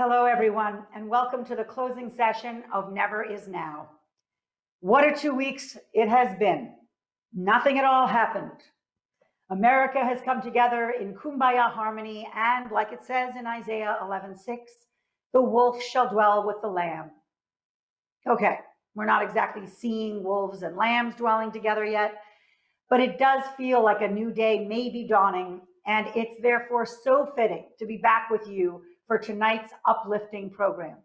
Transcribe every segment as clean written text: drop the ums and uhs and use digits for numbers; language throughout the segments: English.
Hello, everyone, and welcome to the closing session of Never Is Now. What a 2 weeks it has been. Nothing at all happened. America has come together in kumbaya harmony, and like it says in Isaiah 11:6, the wolf shall dwell with the lamb. Okay, we're not exactly seeing wolves and lambs dwelling together yet, but it does feel like a new day may be dawning, and it's therefore so fitting to be back with you for tonight's uplifting program.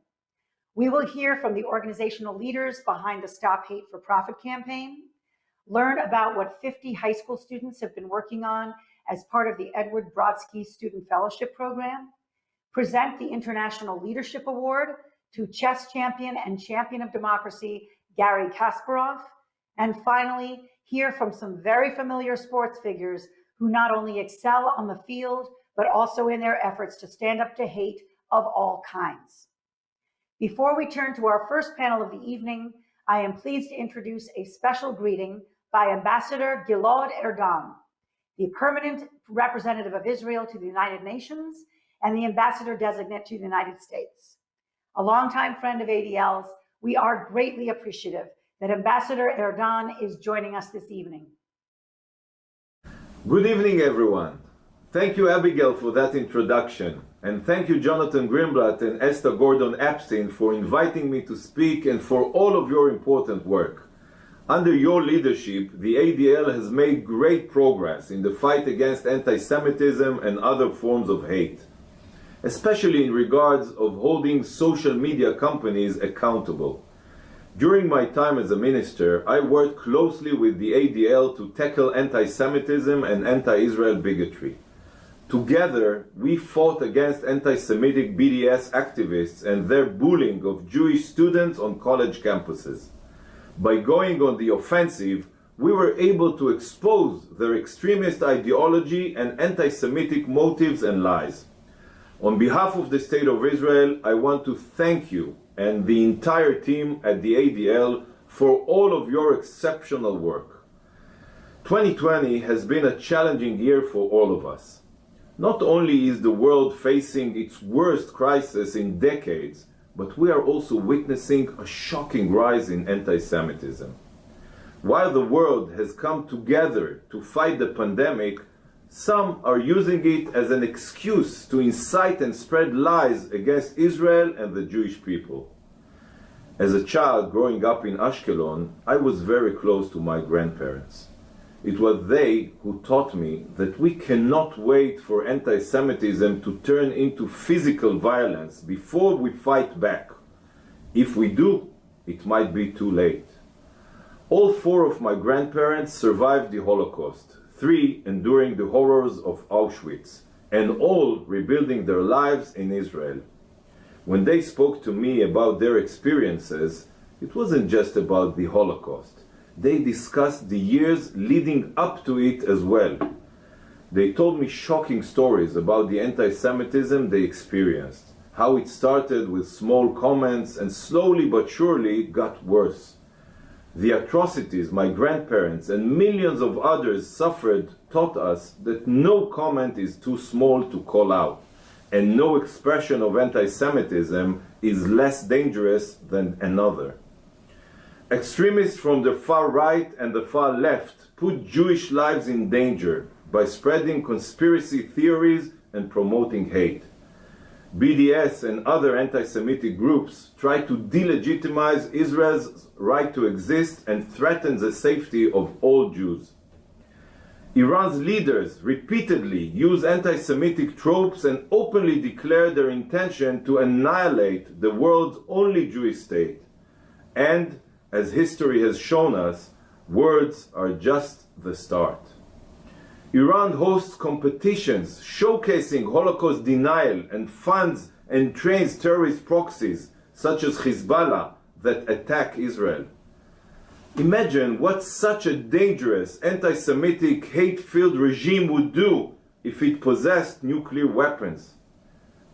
We will hear from the organizational leaders behind the Stop Hate for Profit campaign, learn about what 50 high school students have been working on as part of the Edward Brodsky Student Fellowship Program, present the International Leadership Award to chess champion and champion of democracy, Garry Kasparov, and finally, hear from some very familiar sports figures who not only excel on the field, but also in their efforts to stand up to hate of all kinds. Before we turn to our first panel of the evening, I am pleased to introduce a special greeting by Ambassador Gilad Erdan, the permanent representative of Israel to the United Nations and the ambassador designate to the United States. A longtime friend of ADL's, we are greatly appreciative that Ambassador Erdan is joining us this evening. Good evening, everyone. Thank you, Abigail, for that introduction. And thank you, Jonathan Greenblatt and Esther Gordon-Epstein, for inviting me to speak and for all of your important work. Under your leadership, the ADL has made great progress in the fight against anti-Semitism and other forms of hate, especially in regards of holding social media companies accountable. During my time as a minister, I worked closely with the ADL to tackle anti-Semitism and anti-Israel bigotry. Together, we fought against anti-Semitic BDS activists and their bullying of Jewish students on college campuses. By going on the offensive, we were able to expose their extremist ideology and anti-Semitic motives and lies. On behalf of the State of Israel, I want to thank you and the entire team at the ADL for all of your exceptional work. 2020 has been a challenging year for all of us. Not only is the world facing its worst crisis in decades, but we are also witnessing a shocking rise in anti-Semitism. While the world has come together to fight the pandemic, some are using it as an excuse to incite and spread lies against Israel and the Jewish people. As a child growing up in Ashkelon, I was very close to my grandparents. It was they who taught me that we cannot wait for anti-Semitism to turn into physical violence before we fight back. If we do, it might be too late. All four of my grandparents survived the Holocaust, 3 enduring the horrors of Auschwitz, and all rebuilding their lives in Israel. When they spoke to me about their experiences, it wasn't just about the Holocaust. They discussed the years leading up to it as well. They told me shocking stories about the anti-Semitism they experienced, how it started with small comments and slowly but surely got worse. The atrocities my grandparents and millions of others suffered taught us that no comment is too small to call out, and no expression of anti-Semitism is less dangerous than another. Extremists from the far right and the far left put Jewish lives in danger by spreading conspiracy theories and promoting hate. BDS and other anti-Semitic groups try to delegitimize Israel's right to exist and threaten the safety of all Jews. Iran's leaders repeatedly use anti-Semitic tropes and openly declare their intention to annihilate the world's only Jewish state. And as history has shown us, words are just the start. Iran hosts competitions showcasing Holocaust denial and funds and trains terrorist proxies such as Hezbollah that attack Israel. Imagine what such a dangerous anti-Semitic hate-filled regime would do if it possessed nuclear weapons.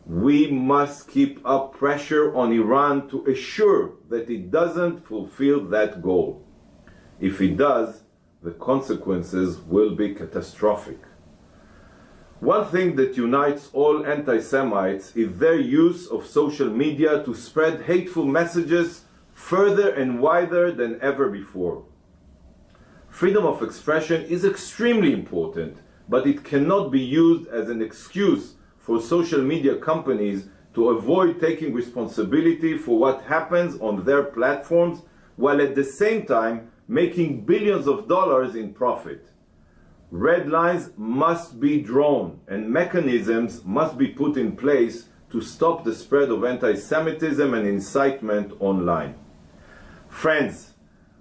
We must keep up pressure on Iran to assure that it doesn't fulfill that goal. If it does, the consequences will be catastrophic. One thing that unites all anti-Semites is their use of social media to spread hateful messages further and wider than ever before. Freedom of expression is extremely important, but it cannot be used as an excuse for social media companies to avoid taking responsibility for what happens on their platforms, while at the same time making billions of dollars in profit. Red lines must be drawn and mechanisms must be put in place to stop the spread of anti-Semitism and incitement online. Friends,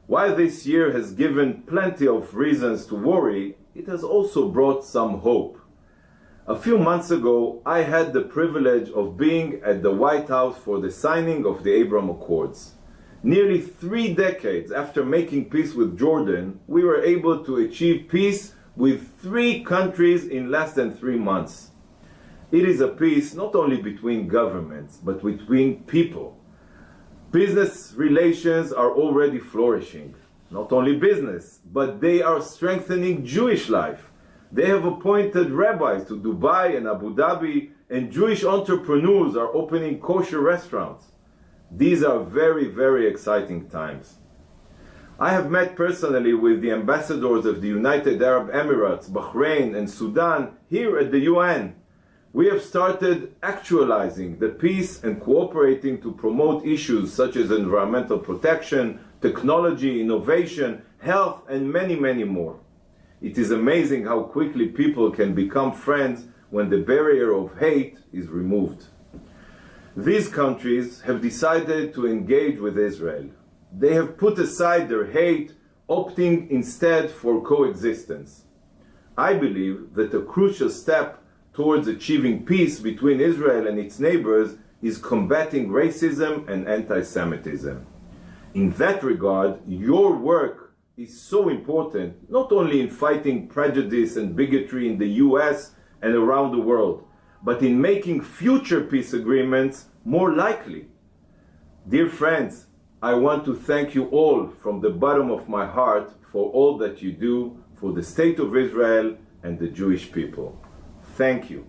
while this year has given plenty of reasons to worry, it has also brought some hope. A few months ago, I had the privilege of being at the White House for the signing of the Abraham Accords. Nearly 3 decades after making peace with Jordan, we were able to achieve peace with 3 countries in less than 3 months. It is a peace not only between governments, but between people. Business relations are already flourishing. Not only business, but they are strengthening Jewish life. They have appointed rabbis to Dubai and Abu Dhabi, and Jewish entrepreneurs are opening kosher restaurants. These are very, very exciting times. I have met personally with the ambassadors of the United Arab Emirates, Bahrain, and Sudan here at the UN. We have started actualizing the peace and cooperating to promote issues such as environmental protection, technology, innovation, health, and many, many more. It is amazing how quickly people can become friends when the barrier of hate is removed. These countries have decided to engage with Israel. They have put aside their hate, opting instead for coexistence. I believe that a crucial step towards achieving peace between Israel and its neighbors is combating racism and anti-Semitism. In that regard, your work is so important, not only in fighting prejudice and bigotry in the US and around the world, but in making future peace agreements more likely. Dear friends, I want to thank you all from the bottom of my heart for all that you do for the state of Israel and the Jewish people. Thank you.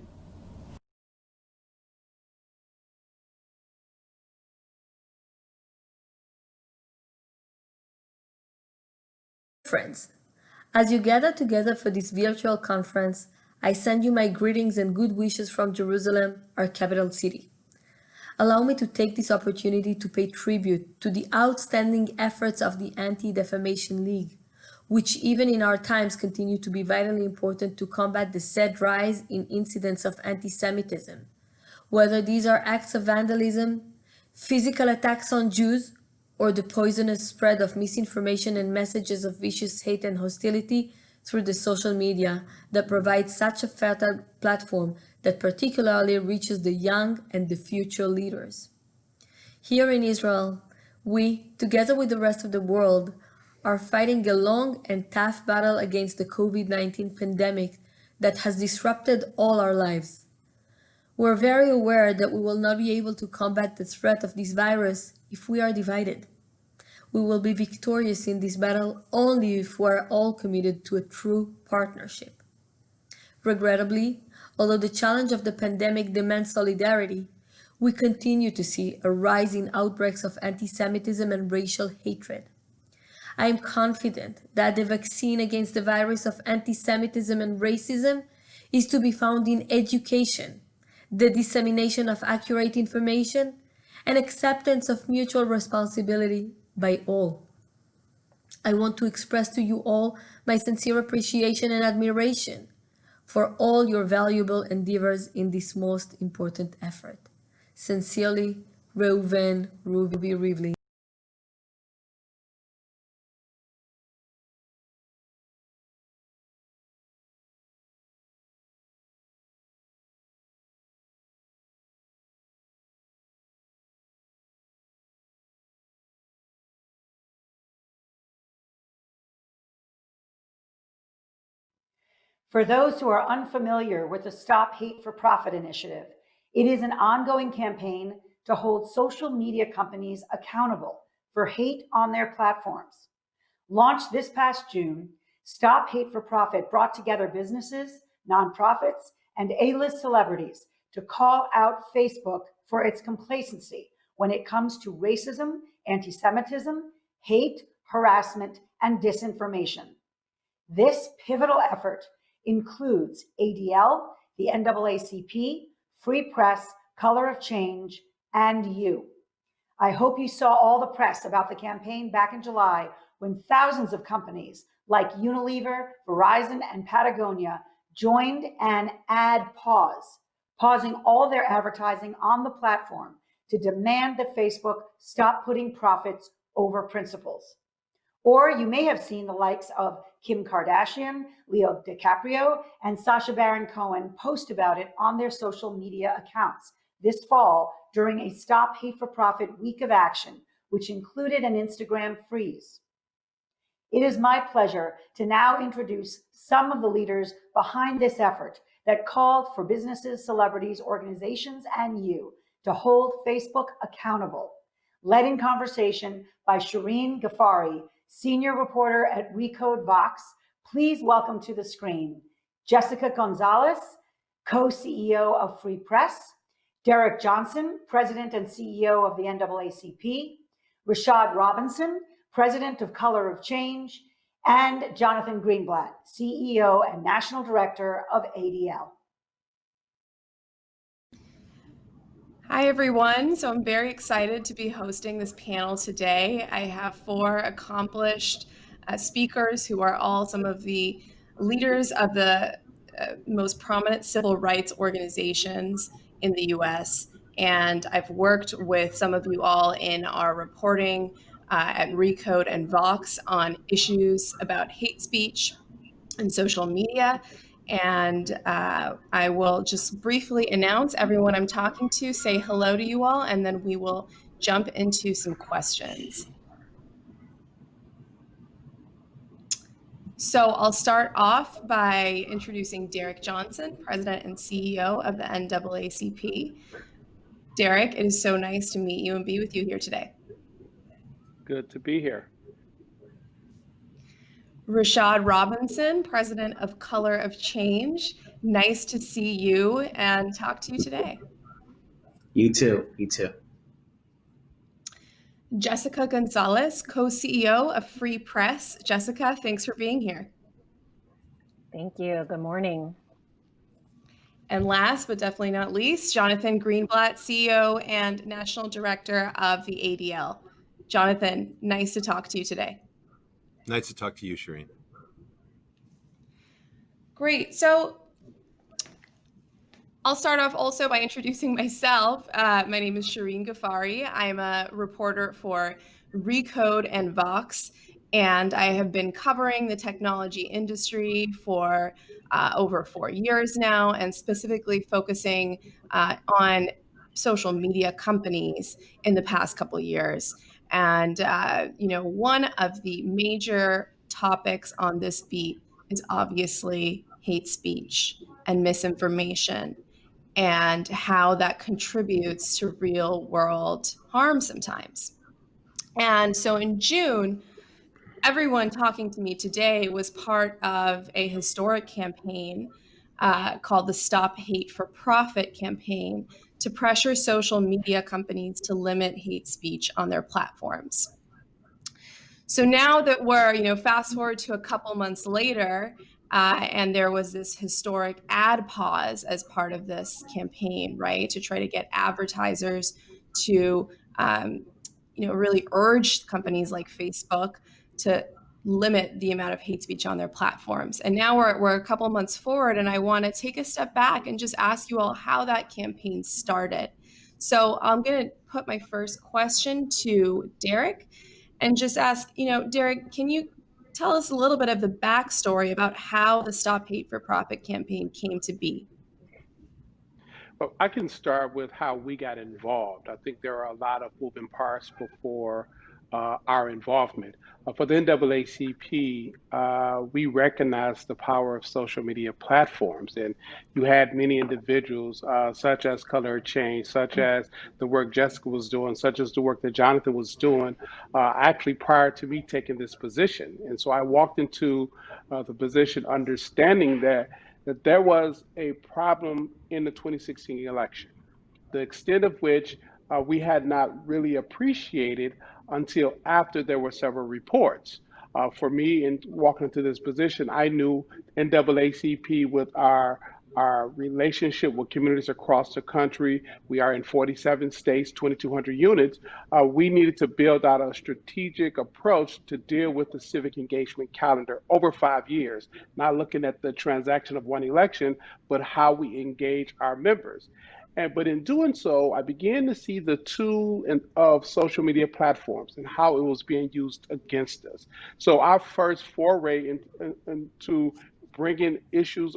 Friends, as you gather together for this virtual conference, I send you my greetings and good wishes from Jerusalem, our capital city. Allow me to take this opportunity to pay tribute to the outstanding efforts of the Anti-Defamation League, which even in our times continue to be vitally important to combat the sad rise in incidents of anti-Semitism. Whether these are acts of vandalism, physical attacks on Jews, or the poisonous spread of misinformation and messages of vicious hate and hostility through the social media that provides such a fertile platform that particularly reaches the young and the future leaders. Here in Israel, we, together with the rest of the world, are fighting a long and tough battle against the COVID-19 pandemic that has disrupted all our lives. We're very aware that we will not be able to combat the threat of this virus if we are divided. We will be victorious in this battle only if we are all committed to a true partnership. Regrettably, although the challenge of the pandemic demands solidarity, we continue to see a rise in outbreaks of anti-Semitism and racial hatred. I am confident that the vaccine against the virus of anti-Semitism and racism is to be found in education, the dissemination of accurate information, and acceptance of mutual responsibility by all. I want to express to you all my sincere appreciation and admiration for all your valuable endeavors in this most important effort. Sincerely, Reuven Ruby Rivlin. For those who are unfamiliar with the Stop Hate for Profit initiative, it is an ongoing campaign to hold social media companies accountable for hate on their platforms. Launched this past June, Stop Hate for Profit brought together businesses, nonprofits, and A-list celebrities to call out Facebook for its complacency when it comes to racism, anti-Semitism, hate, harassment, and disinformation. This pivotal effort includes ADL, the NAACP, Free Press, Color of Change, and you. I hope you saw all the press about the campaign back in July when thousands of companies like Unilever, Verizon, and Patagonia joined an ad pause, pausing all their advertising on the platform to demand that Facebook stop putting profits over principles. Or you may have seen the likes of Kim Kardashian, Leo DiCaprio, and Sacha Baron Cohen post about it on their social media accounts this fall during a Stop Hate for Profit week of action, which included an Instagram freeze. It is my pleasure to now introduce some of the leaders behind this effort that called for businesses, celebrities, organizations, and you to hold Facebook accountable. Led in conversation by Shireen Ghaffari, senior reporter at Recode Vox. Please welcome to the screen Jessica Gonzalez, co-CEO of Free Press, Derek Johnson, president and CEO of the NAACP, Rashad Robinson, president of Color of Change, and Jonathan Greenblatt, CEO and national director of ADL. Hi, everyone. So I'm very excited to be hosting this panel today. I have four accomplished speakers who are all some of the leaders of the most prominent civil rights organizations in the US. And I've worked with some of you all in our reporting at Recode and Vox on issues about hate speech and social media. And I will just briefly announce everyone I'm talking to, say hello to you all, and then we will jump into some questions. So I'll start off by introducing Derek Johnson, President and CEO of the NAACP. Derek, it is so nice to meet you and be with you here today. Good to be here. Rashad Robinson, president of Color of Change. Nice to see you and talk to you today. You too. You too. Jessica Gonzalez, co-CEO of Free Press. Jessica, thanks for being here. Thank you. Good morning. And last but definitely not least, Jonathan Greenblatt, CEO and National Director of the ADL. Jonathan, nice to talk to you today. Nice to talk to you, Shireen. Great. So I'll start off also by introducing myself. My name is Shireen Ghaffari. I'm a reporter for Recode and Vox, and I have been covering the technology industry for over 4 years now, and specifically focusing on social media companies in the past couple of years. And one of the major topics on this beat is obviously hate speech and misinformation, and how that contributes to real world harm sometimes. And so in June, everyone talking to me today was part of a historic campaign called the Stop Hate for Profit campaign to pressure social media companies to limit hate speech on their platforms. So now that we're, fast forward to a couple months later, and there was this historic ad pause as part of this campaign, right, to try to get advertisers to, really urge companies like Facebook to limit the amount of hate speech on their platforms. And now we're a couple months forward, and I want to take a step back and just ask you all how that campaign started. So I'm going to put my first question to Derek and just ask, Derek, can you tell us a little bit of the backstory about how the Stop Hate for Profit campaign came to be? Well, I can start with how we got involved. I think there are a lot of moving parts before our involvement. For the NAACP, we recognize the power of social media platforms, and you had many individuals, such as Color Change, such as the work Jessica was doing, such as the work that Jonathan was doing, actually prior to me taking this position. And so I walked into the position understanding that that there was a problem in the 2016 election, the extent of which we had not really appreciated until after there were several reports. For me, in walking into this position, I knew NAACP with our relationship with communities across the country. We are in 47 states, 2,200 units. We needed to build out a strategic approach to deal with the civic engagement calendar over 5 years, not looking at the transaction of one election, but how we engage our members. But in doing so, I began to see the tool of social media platforms and how it was being used against us. So our first foray into bringing issues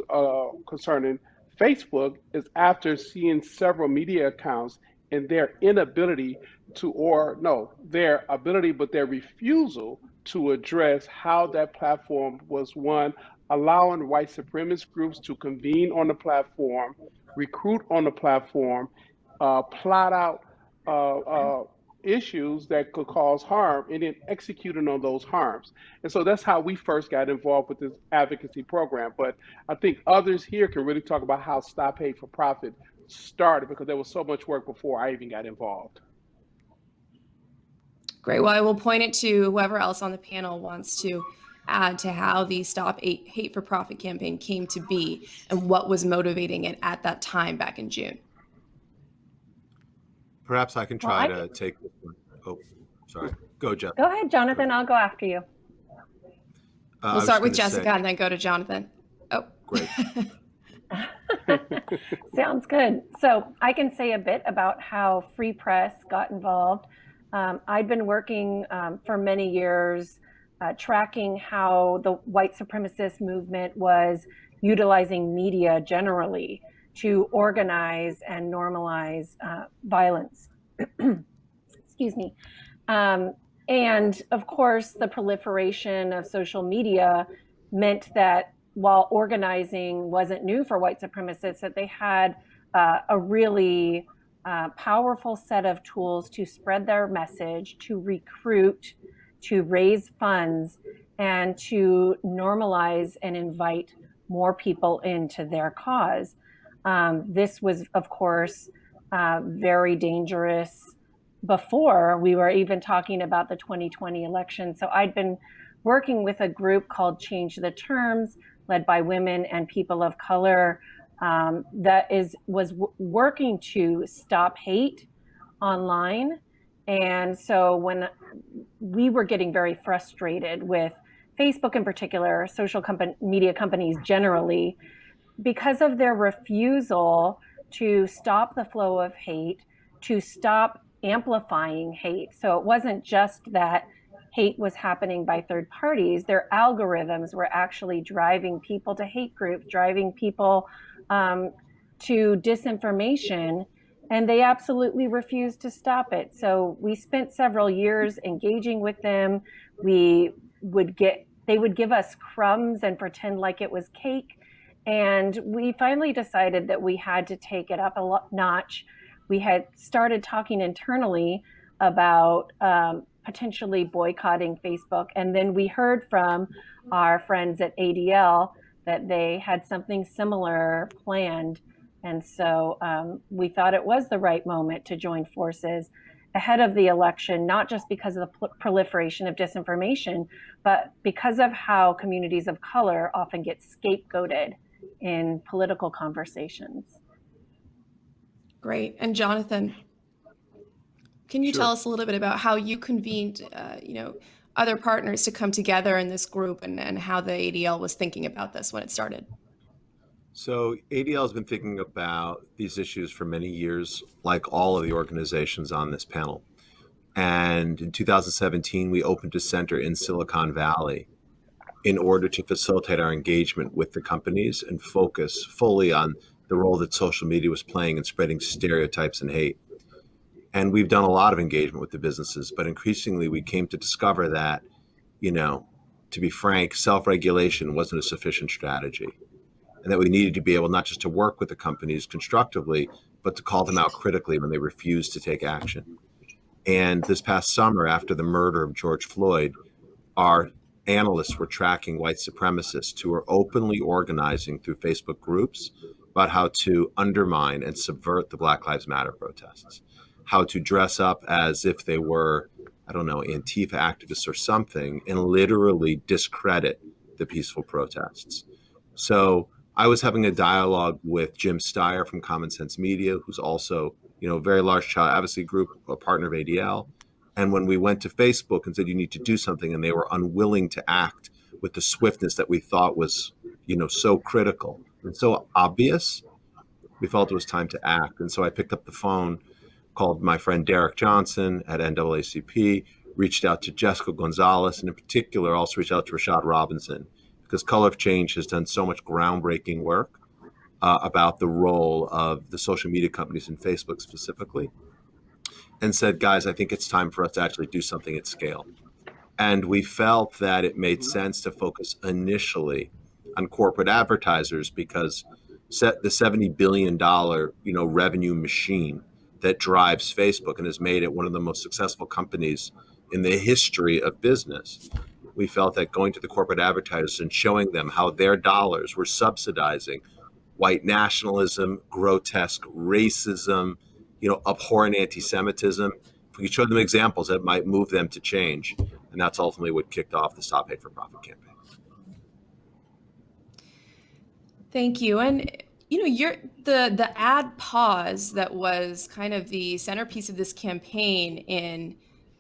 concerning Facebook is after seeing several media accounts and their inability to, or no, their ability, but their refusal to address how that platform was, one, allowing white supremacist groups to convene on the platform, recruit on the platform, plot out issues that could cause harm, and then executing on those harms. And so that's how we first got involved with this advocacy program. But I think others here can really talk about how Stop Hate for Profit started, because there was so much work before I even got involved. Great. Well, I will point it to whoever else on the panel wants to add to how the Stop Hate for Profit campaign came to be and what was motivating it at that time back in June. Perhaps I can try to take this one. Oh, sorry. Go, Jeff. Go ahead, Jonathan. I'll go after you. We'll start with Jessica and then go to Jonathan. Oh, great. Sounds good. So I can say a bit about how Free Press got involved. I've been working for many years tracking how the white supremacist movement was utilizing media generally to organize and normalize violence. Excuse me. And of course, the proliferation of social media meant that while organizing wasn't new for white supremacists, that they had a really powerful set of tools to spread their message, to recruit, to raise funds, and to normalize and invite more people into their cause. This was, of course, very dangerous before we were even talking about the 2020 election. So I'd been working with a group called Change the Terms, led by women and people of color, that was working to stop hate online. And so when we were getting very frustrated with Facebook in particular, social media companies generally, because of their refusal to stop the flow of hate, to stop amplifying hate. So it wasn't just that hate was happening by third parties. Their algorithms were actually driving people to hate groups, driving people to disinformation, and they absolutely refused to stop it. So we spent several years engaging with them. They would give us crumbs and pretend like it was cake. And we finally decided that we had to take it up a notch. We had started talking internally about potentially boycotting Facebook. And then we heard from our friends at ADL that they had something similar planned. And so we thought it was the right moment to join forces ahead of the election, not just because of the proliferation of disinformation, but because of how communities of color often get scapegoated in political conversations. Great. And Jonathan, can you tell us a little bit about how you convened, other partners to come together in this group and how the ADL was thinking about this when it started? So ADL has been thinking about these issues for many years, like all of the organizations on this panel. And in 2017, we opened a center in Silicon Valley in order to facilitate our engagement with the companies and focus fully on the role that social media was playing in spreading stereotypes and hate. And we've done a lot of engagement with the businesses, but increasingly we came to discover that, to be frank, self-regulation wasn't a sufficient strategy. And that we needed to be able not just to work with the companies constructively, but to call them out critically when they refused to take action. And this past summer, after the murder of George Floyd, our analysts were tracking white supremacists who were openly organizing through Facebook groups about how to undermine and subvert the Black Lives Matter protests, how to dress up as if they were, I don't know, Antifa activists or something, and literally discredit the peaceful protests. So I was having a dialogue with Jim Steyer from Common Sense Media, who's also, a very large child advocacy group, a partner of ADL. And when we went to Facebook and said, you need to do something, and they were unwilling to act with the swiftness that we thought was, so critical and so obvious, we felt it was time to act. And so I picked up the phone, called my friend Derek Johnson at NAACP, reached out to Jessica Gonzalez, and in particular also reached out to Rashad Robinson, because Color of Change has done so much groundbreaking work about the role of the social media companies and Facebook specifically, and said, guys, I think it's time for us to actually do something at scale. And we felt that it made sense to focus initially on corporate advertisers, because the $70 billion revenue machine that drives Facebook and has made it one of the most successful companies in the history of business. We felt that going to the corporate advertisers and showing them how their dollars were subsidizing white nationalism, grotesque racism, abhorrent anti-Semitism, if we could show them examples that might move them to change. And that's ultimately what kicked off the Stop Hate for Profit campaign. Thank you. And the ad pause that was kind of the centerpiece of this campaign in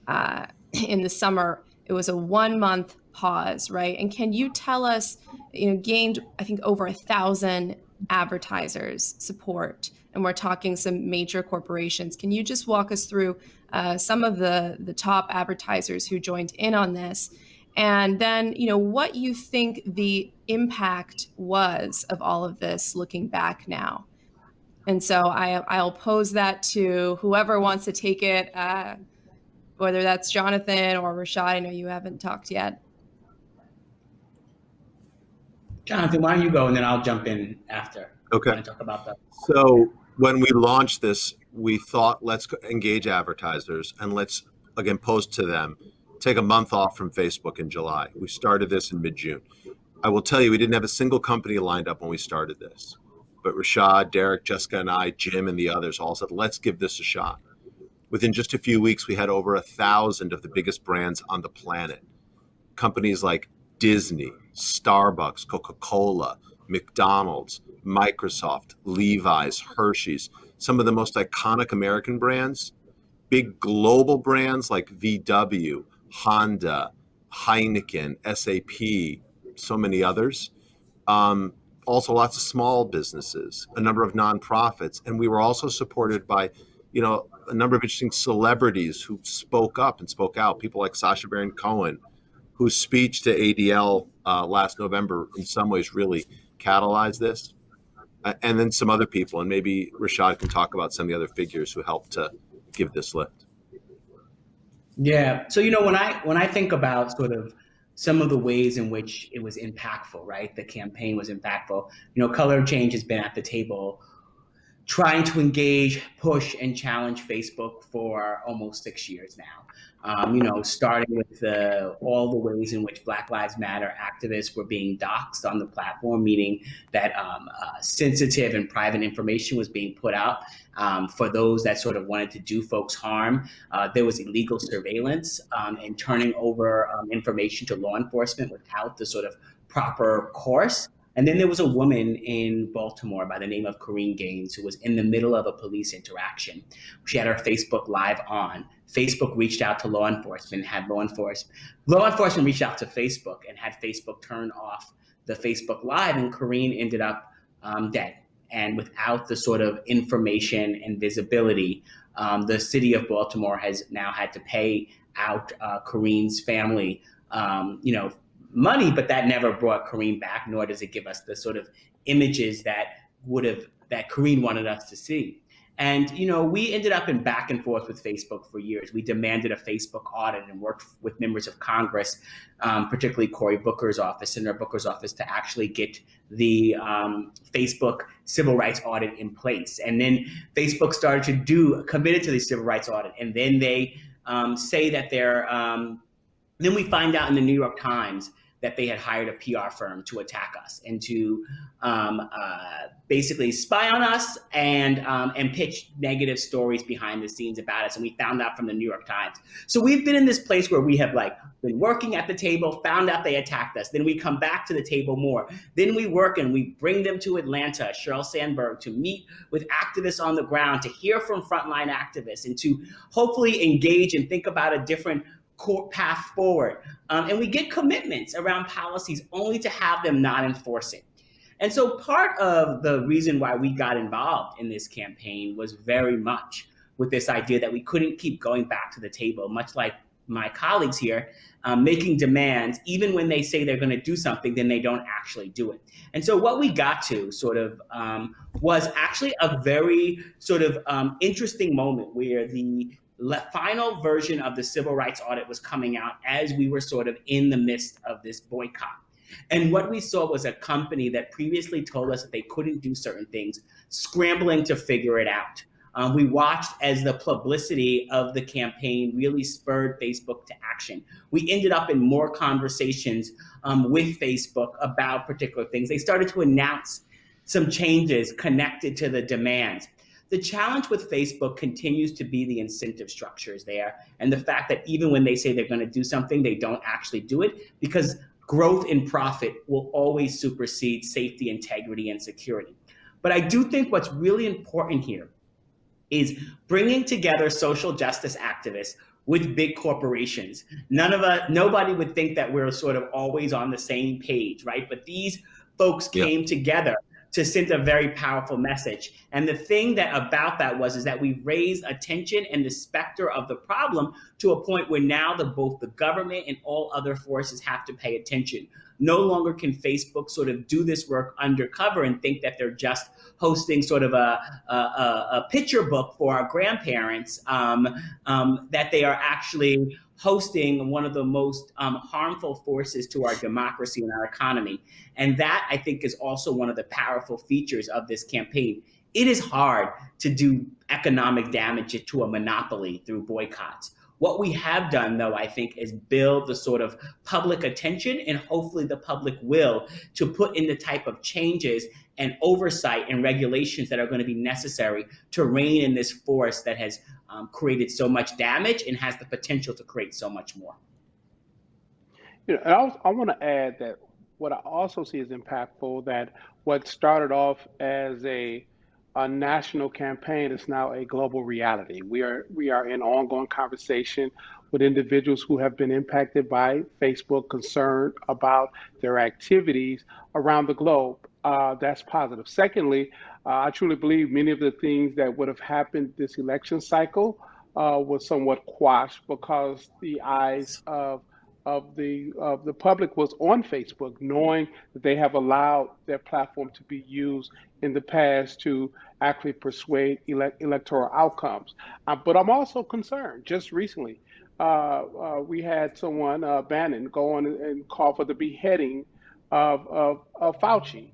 the summer. It was a 1-month pause, right? And can you tell us, gained, I think, over 1,000 advertisers support, and we're talking some major corporations. Can you just walk us through some of the top advertisers who joined in on this? And then, what you think the impact was of all of this looking back now. And so I'll pose that to whoever wants to take it, whether that's Jonathan or Rashad. I know you haven't talked yet. Jonathan, why don't you go, and then I'll jump in after. Okay. I want to talk about that. So when we launched this, we thought, let's engage advertisers and let's, again, post to them, take a month off from Facebook in July. We started this in mid-June. I will tell you, we didn't have a single company lined up when we started this. But Rashad, Derek, Jessica, and I, Jim, and the others all said, let's give this a shot. Within just a few weeks, we had over 1,000 of the biggest brands on the planet. Companies like Disney, Starbucks, Coca-Cola, McDonald's, Microsoft, Levi's, Hershey's, some of the most iconic American brands, big global brands like VW, Honda, Heineken, SAP, so many others. Also lots of small businesses, a number of nonprofits. And we were also supported by, a number of interesting celebrities who spoke up and spoke out. People like Sacha Baron Cohen, whose speech to ADL last November in some ways really catalyzed this. And then some other people, and maybe Rashad can talk about some of the other figures who helped to give this lift. Yeah. So, when I think about sort of some of the ways in which it was impactful, right? The campaign was impactful. Color of Change has been at the table trying to engage, push, and challenge Facebook for almost 6 years now. Starting with all the ways in which Black Lives Matter activists were being doxxed on the platform, meaning that sensitive and private information was being put out for those that sort of wanted to do folks harm. There was illegal surveillance and turning over information to law enforcement without the sort of proper course. And then there was a woman in Baltimore by the name of Corrine Gaines who was in the middle of a police interaction. She had her Facebook Live on. Facebook reached out to law enforcement, law enforcement reached out to Facebook and had Facebook turn off the Facebook Live, and Corrine ended up dead. And without the sort of information and visibility, the city of Baltimore has now had to pay out Corrine's family, money, but that never brought Corrine back, nor does it give us the sort of images that Corrine wanted us to see. And, we ended up in back and forth with Facebook for years. We demanded a Facebook audit and worked with members of Congress, particularly Cory Booker's office, Senator Booker's office, to actually get the Facebook civil rights audit in place. And then Facebook started committed to the civil rights audit. And then they say that they're Then we find out in the New York Times that they had hired a PR firm to attack us and to basically spy on us and pitch negative stories behind the scenes about us. And we found out from the New York Times. So we've been in this place where we have been working at the table, found out they attacked us. Then we come back to the table more. Then we work and we bring them to Atlanta, Sheryl Sandberg, to meet with activists on the ground, to hear from frontline activists, and to hopefully engage and think about a different path forward. And we get commitments around policies only to have them not enforce it. And so part of the reason why we got involved in this campaign was very much with this idea that we couldn't keep going back to the table, much like my colleagues here, making demands, even when they say they're going to do something, then they don't actually do it. And so what we got to was actually a very interesting moment where the final version of the civil rights audit was coming out as we were in the midst of this boycott. And what we saw was a company that previously told us that they couldn't do certain things, scrambling to figure it out. We watched as the publicity of the campaign really spurred Facebook to action. We ended up in more conversations with Facebook about particular things. They started to announce some changes connected to the demands. The challenge with Facebook continues to be the incentive structures there, and the fact that even when they say they're going to do something, they don't actually do it, because growth in profit will always supersede safety, integrity, and security. But I do think what's really important here is bringing together social justice activists with big corporations. Nobody would think that we're always on the same page, right? But these folks came together to send a very powerful message. And the thing about that is that we raised attention and the specter of the problem to a point where now both the government and all other forces have to pay attention. No longer can Facebook do this work undercover and think that they're just hosting a picture book for our grandparents, that they are actually hosting one of the most harmful forces to our democracy and our economy. And that, I think, is also one of the powerful features of this campaign. It is hard to do economic damage to a monopoly through boycotts. What we have done, though, I think, is build the public attention and hopefully the public will to put in the type of changes and oversight and regulations that are going to be necessary to rein in this force that has created so much damage and has the potential to create so much more. I want to add that what I also see is impactful, that what started off as a national campaign is now a global reality. We are in ongoing conversation with individuals who have been impacted by Facebook, concerned about their activities around the globe. That's positive. Secondly, I truly believe many of the things that would have happened this election cycle was somewhat quashed because the eyes of the public was on Facebook, knowing that they have allowed their platform to be used in the past to actually persuade electoral outcomes. But I'm also concerned. Just recently, we had someone, Bannon, go on and call for the beheading of Fauci.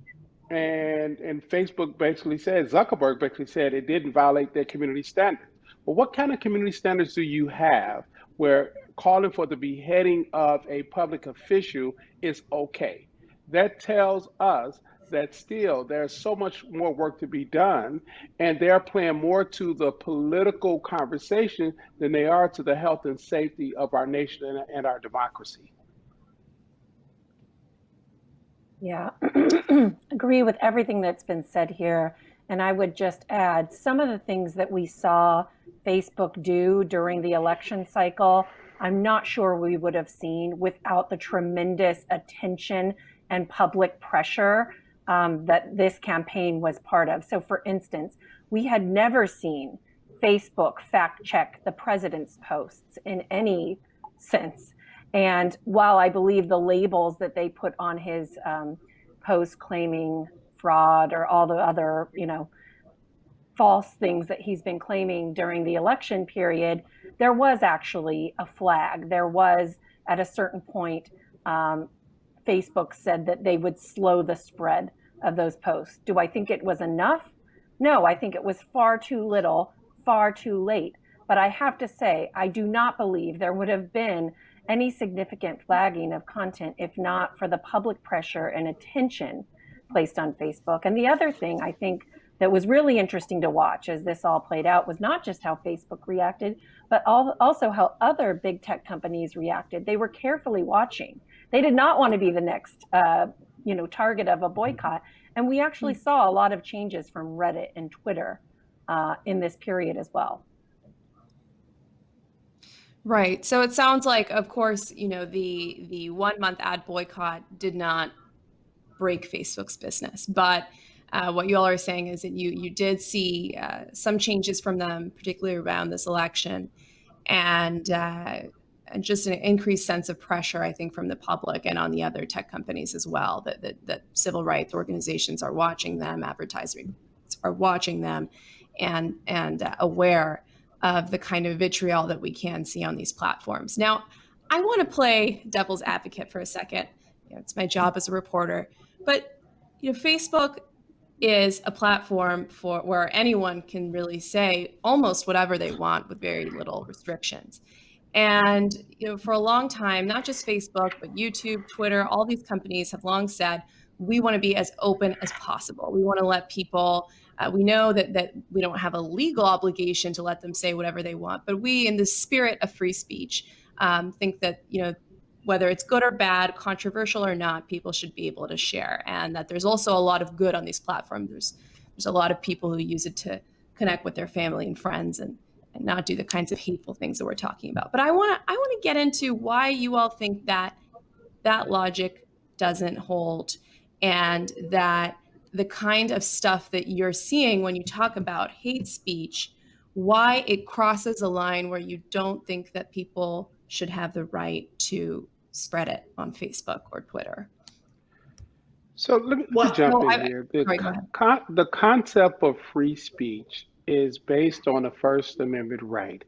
And Facebook basically said, Zuckerberg basically said it didn't violate their community standards. Well, what kind of community standards do you have where calling for the beheading of a public official is okay? That tells us that still there's so much more work to be done, and they're playing more to the political conversation than they are to the health and safety of our nation and our democracy. Yeah, agree with everything that's been said here. And I would just add some of the things that we saw Facebook do during the election cycle, I'm not sure we would have seen without the tremendous attention and public pressure that this campaign was part of. So for instance, we had never seen Facebook fact check the president's posts in any sense. And while I believe the labels that they put on his post claiming fraud or all the other, false things that he's been claiming during the election period, there was actually a flag. There was, at a certain point, Facebook said that they would slow the spread of those posts. Do I think it was enough? No, I think it was far too little, far too late. But I have to say, I do not believe there would have been any significant flagging of content if not for the public pressure and attention placed on Facebook. And the other thing I think that was really interesting to watch as this all played out was not just how Facebook reacted, but also how other big tech companies reacted. They were carefully watching. They did not want to be the next target of a boycott. And we actually saw a lot of changes from Reddit and Twitter in this period as well. Right. So it sounds like, of course, the 1 month ad boycott did not break Facebook's business, but what you all are saying is that you did see some changes from them, particularly around this election, and just an increased sense of pressure, I think, from the public and on the other tech companies as well, that civil rights organizations are watching them, advertisers are watching them, and aware of the kind of vitriol that we can see on these platforms. Now, I want to play devil's advocate for a second. It's my job as a reporter, but Facebook is a platform where anyone can really say almost whatever they want with very little restrictions. And for a long time, not just Facebook, but YouTube, Twitter, all these companies have long said, we want to be as open as possible. We want to let people, we know that we don't have a legal obligation to let them say whatever they want, but we, in the spirit of free speech, think that, whether it's good or bad, controversial or not, people should be able to share. And that there's also a lot of good on these platforms. There's a lot of people who use it to connect with their family and friends and not do the kinds of hateful things that we're talking about. But I want to get into why you all think that logic doesn't hold, and that the kind of stuff that you're seeing when you talk about hate speech, why it crosses a line where you don't think that people should have the right to spread it on Facebook or Twitter. So let me jump in here. The concept of free speech is based on a First Amendment right.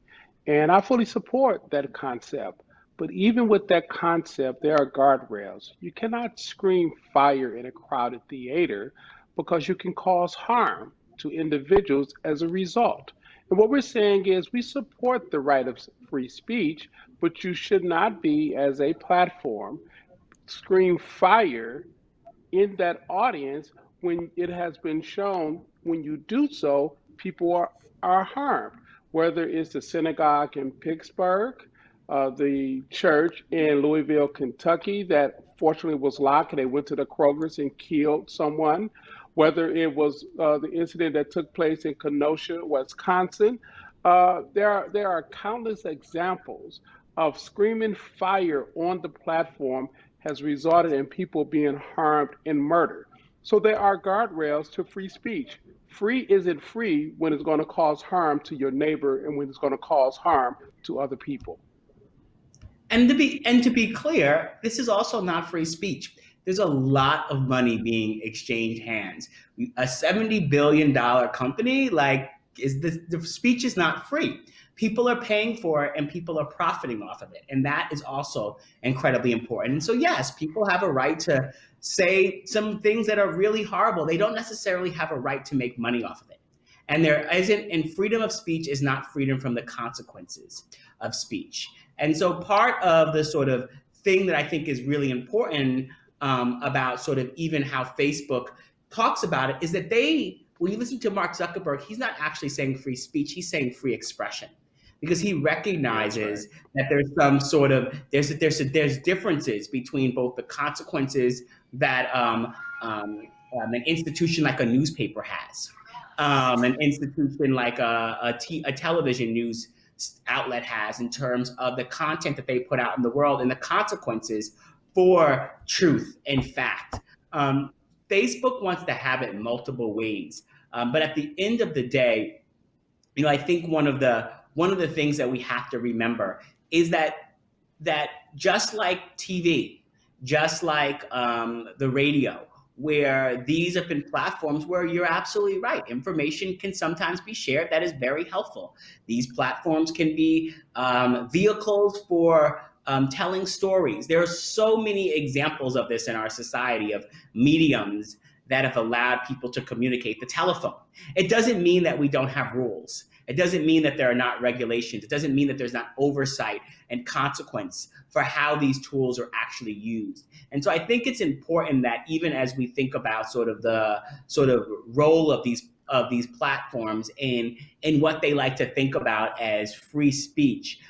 And I fully support that concept. But even with that concept, there are guardrails. You cannot scream fire in a crowded theater because you can cause harm to individuals as a result. And what we're saying is we support the right of free speech, but you should not be, as a platform, scream fire in that audience when it has been shown when you do so, people are harmed, whether it's the synagogue in Pittsburgh, the church in Louisville, Kentucky, that fortunately was locked and they went to the Kroger's and killed someone, whether it was the incident that took place in Kenosha, Wisconsin. There are countless examples of screaming fire on the platform has resulted in people being harmed and murdered. So there are guardrails to free speech. Free isn't free when it's going to cause harm to your neighbor and when it's going to cause harm to other people. And to be clear, this is also not free speech. There's a lot of money being exchanged hands. A $70 billion company, the speech is not free. People are paying for it and people are profiting off of it. And that is also incredibly important. And so yes, people have a right to say some things that are really horrible. They don't necessarily have a right to make money off of it. And freedom of speech is not freedom from the consequences of speech. And so part of the sort of thing that I think is really important about sort of even how Facebook talks about it is that when you listen to Mark Zuckerberg, he's not actually saying free speech, he's saying free expression. Because he recognizes that there's some sort of, there's differences between both the consequences that an institution like a newspaper has, an institution like a television news outlet has in terms of the content that they put out in the world and the consequences for truth and fact. Facebook wants to have it multiple ways, but at the end of the day, I think one of the things that we have to remember is that just like TV, just like the radio, where these have been platforms where you're absolutely right. Information can sometimes be shared that is very helpful. These platforms can be vehicles for telling stories. There are so many examples of this in our society, of mediums that have allowed people to communicate. The telephone. It doesn't mean that we don't have rules. It doesn't mean that there are not regulations. It doesn't mean that there's not oversight and consequence for how these tools are actually used. And so I think it's important that even as we think about sort of the sort of role of these platforms in what they like to think about as free speech,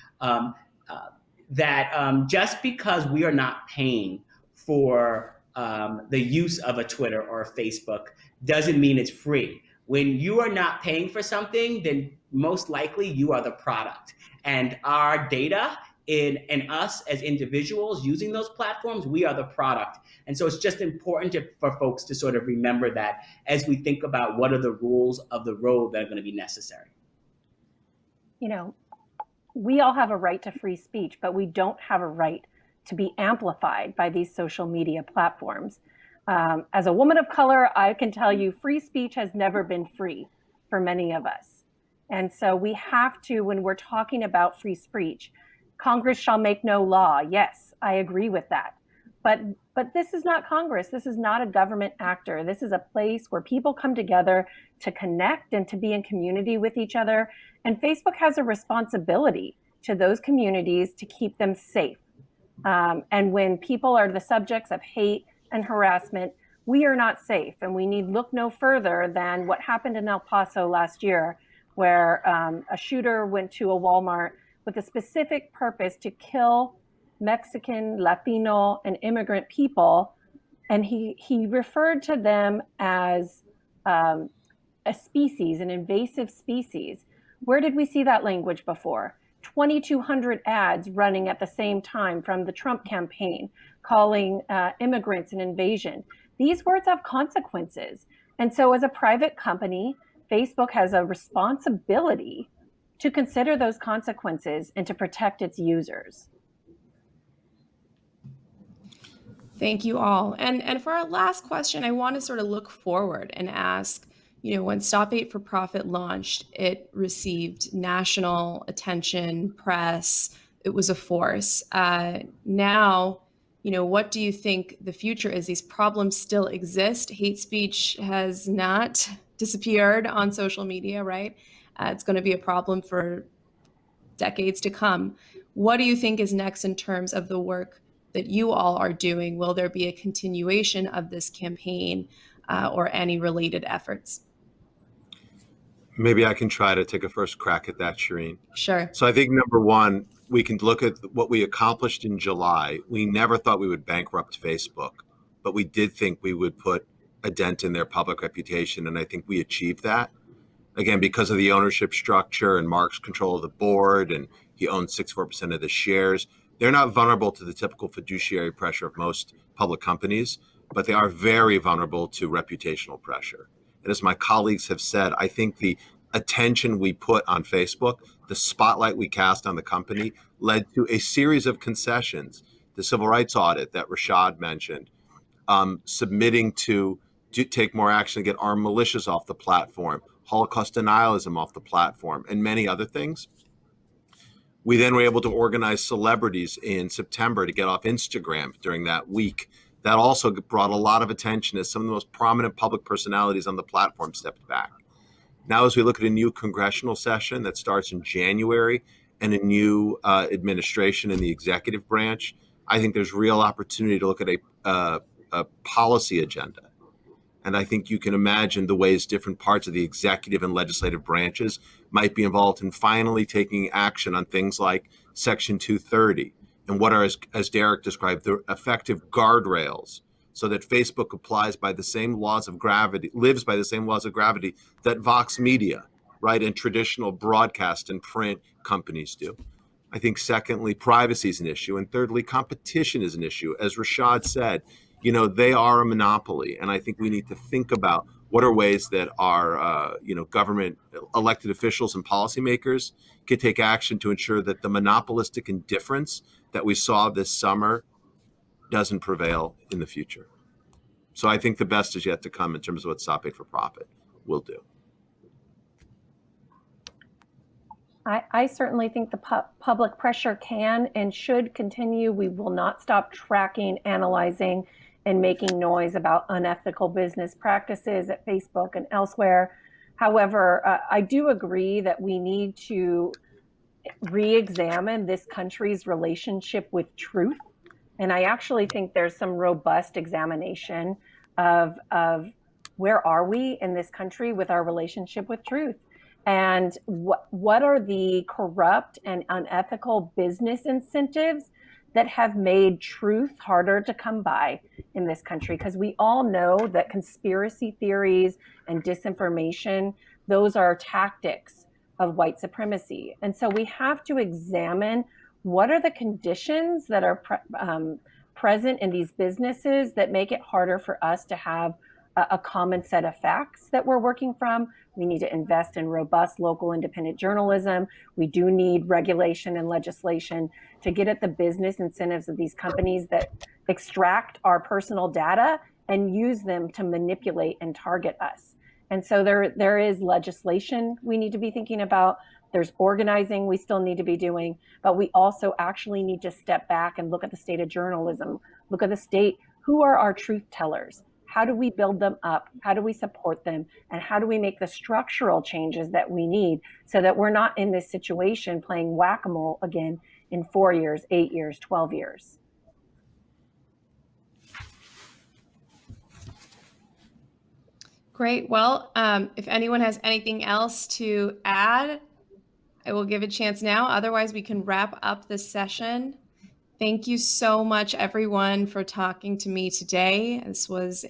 that just because we are not paying for the use of a Twitter or a Facebook doesn't mean it's free. When you are not paying for something, then most likely you are the product. And our data and us as individuals using those platforms, we are the product. And so it's just important for folks to sort of remember that as we think about what are the rules of the road that are going to be necessary. You know, we all have a right to free speech, but we don't have a right to be amplified by these social media platforms. As a woman of color, I can tell you free speech has never been free for many of us. And so we have to, when we're talking about free speech, Congress shall make no law. Yes, I agree with that. But this is not Congress. This is not a government actor. This is a place where people come together to connect and to be in community with each other. And Facebook has a responsibility to those communities to keep them safe. And when people are the subjects of hate and harassment, we are not safe. And we need look no further than what happened in El Paso last year, where a shooter went to a Walmart with a specific purpose to kill Mexican, Latino, and immigrant people. And he referred to them as a species, an invasive species. Where did we see that language before? 2,200 ads running at the same time from the Trump campaign, calling immigrants an invasion. These words have consequences. And so as a private company, Facebook has a responsibility to consider those consequences and to protect its users. Thank you all. And for our last question, I want to sort of look forward and ask, you know, when Stop Hate for Profit launched, it received national attention, press, it was a force. Now, you know, what do you think the future is? These problems still exist. Hate speech has not disappeared on social media, right? It's going to be a problem for decades to come. What do you think is next in terms of the work that you all are doing? Will there be a continuation of this campaign or any related efforts? Maybe I can try to take a first crack at that, Shireen. Sure. So I think number one, we can look at what we accomplished in July. We never thought we would bankrupt Facebook, but we did think we would put a dent in their public reputation. And I think we achieved that. Again, because of the ownership structure and Mark's control of the board, and he owns 64% of the shares. They're not vulnerable to the typical fiduciary pressure of most public companies, but they are very vulnerable to reputational pressure. And as my colleagues have said, I think the attention we put on Facebook, the spotlight we cast on the company, led to a series of concessions. The civil rights audit that Rashad mentioned, submitting to take more action to get armed militias off the platform, Holocaust denialism off the platform, and many other things. We then were able to organize celebrities in September to get off Instagram during that week. That also brought a lot of attention as some of the most prominent public personalities on the platform stepped back. Now, as we look at a new congressional session that starts in January and a new administration in the executive branch, I think there's real opportunity to look at a policy agenda. And I think you can imagine the ways different parts of the executive and legislative branches might be involved in finally taking action on things like Section 230 and what are, as Derek described, the effective guardrails so that Facebook applies by the same laws of gravity, lives by the same laws of gravity that Vox Media, right, and traditional broadcast and print companies do. I think secondly, privacy is an issue. And thirdly, competition is an issue. As Rashad said, you know, they are a monopoly. And I think we need to think about what are ways that our, government elected officials and policymakers can take action to ensure that the monopolistic indifference that we saw this summer doesn't prevail in the future. So I think the best is yet to come in terms of what Stop Hate for Profit will do. I certainly think the public pressure can and should continue. We will not stop tracking, analyzing, and making noise about unethical business practices at Facebook and elsewhere. However, I do agree that we need to re-examine this country's relationship with truth. And I actually think there's some robust examination of where are we in this country with our relationship with truth, and what are the corrupt and unethical business incentives that have made truth harder to come by in this country. Because we all know that conspiracy theories and disinformation, those are tactics of white supremacy. And so we have to examine what are the conditions that are present in these businesses that make it harder for us to have a common set of facts that we're working from. We need to invest in robust local independent journalism. We do need regulation and legislation to get at the business incentives of these companies that extract our personal data and use them to manipulate and target us. And so there is legislation we need to be thinking about. There's organizing we still need to be doing, but we also actually need to step back and look at the state of journalism, look at the state. Who are our truth tellers? How do we build them up? How do we support them? And how do we make the structural changes that we need so that we're not in this situation playing whack-a-mole again in 4 years, 8 years, 12 years? Great. Well, if anyone has anything else to add, I will give a chance now. Otherwise, we can wrap up this session. Thank you so much, everyone, for talking to me today. This was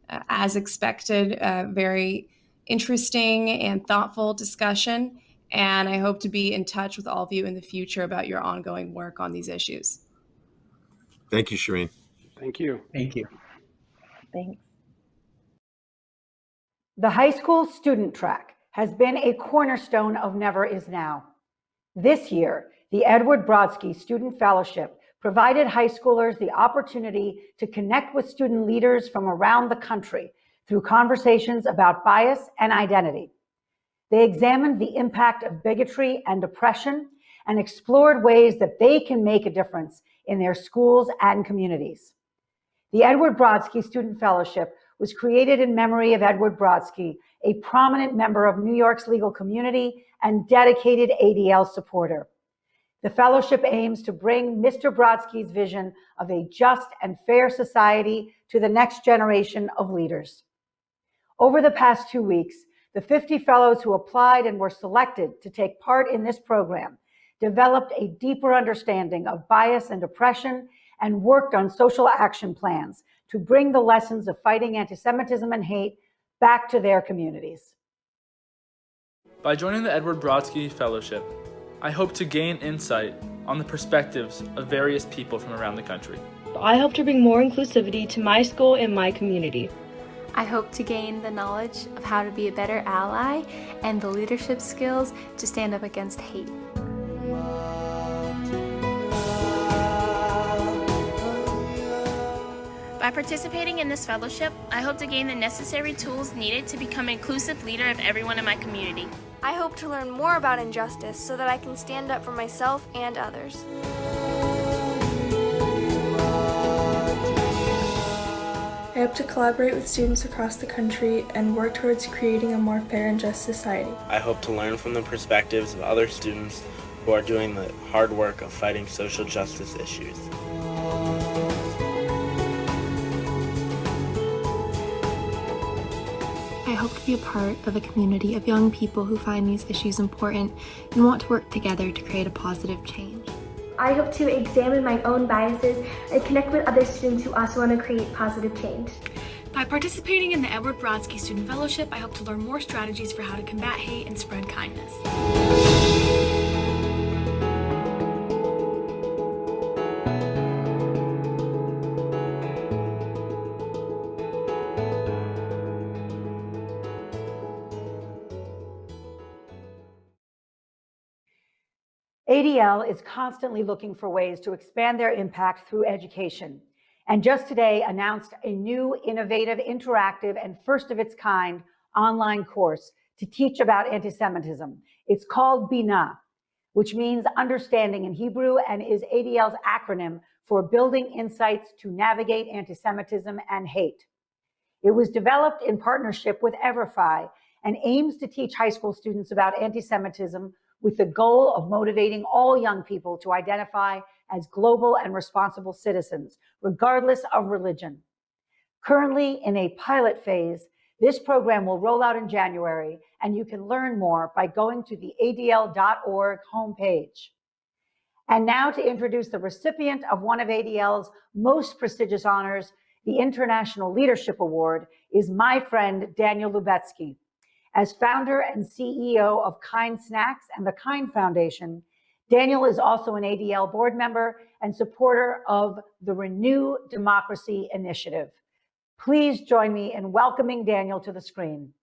as expected, very interesting and thoughtful discussion. And I hope to be in touch with all of you in the future about your ongoing work on these issues. Thank you, Shireen. Thank you. Thank you. Thanks. The high school student track has been a cornerstone of Never Is Now. This year, the Edward Brodsky Student Fellowship provided high schoolers the opportunity to connect with student leaders from around the country through conversations about bias and identity. They examined the impact of bigotry and oppression and explored ways that they can make a difference in their schools and communities. The Edward Brodsky Student Fellowship was created in memory of Edward Brodsky, a prominent member of New York's legal community and dedicated ADL supporter. The fellowship aims to bring Mr. Brodsky's vision of a just and fair society to the next generation of leaders. Over the past 2 weeks, the 50 fellows who applied and were selected to take part in this program developed a deeper understanding of bias and oppression and worked on social action plans to bring the lessons of fighting anti-Semitism and hate back to their communities. By joining the Edward Brodsky Fellowship, I hope to gain insight on the perspectives of various people from around the country. I hope to bring more inclusivity to my school and my community. I hope to gain the knowledge of how to be a better ally and the leadership skills to stand up against hate. By participating in this fellowship, I hope to gain the necessary tools needed to become an inclusive leader of everyone in my community. I hope to learn more about injustice so that I can stand up for myself and others. I hope to collaborate with students across the country and work towards creating a more fair and just society. I hope to learn from the perspectives of other students who are doing the hard work of fighting social justice issues. I hope to be a part of a community of young people who find these issues important and want to work together to create a positive change. I hope to examine my own biases and connect with other students who also want to create positive change. By participating in the Edward Brodsky Student Fellowship, I hope to learn more strategies for how to combat hate and spread kindness. ADL is constantly looking for ways to expand their impact through education, and just today announced a new, innovative, interactive, and first of its kind online course to teach about anti-Semitism. It's called Binah, which means understanding in Hebrew and is ADL's acronym for building insights to navigate anti-Semitism and hate. It was developed in partnership with Everfi and aims to teach high school students about anti-Semitism with the goal of motivating all young people to identify as global and responsible citizens, regardless of religion. Currently in a pilot phase, this program will roll out in January, and you can learn more by going to the adl.org homepage. And now to introduce the recipient of one of ADL's most prestigious honors, the International Leadership Award, is my friend Daniel Lubetzky. As founder and CEO of Kind Snacks and the Kind Foundation, Daniel is also an ADL board member and supporter of the Renew Democracy Initiative. Please join me in welcoming Daniel to the screen.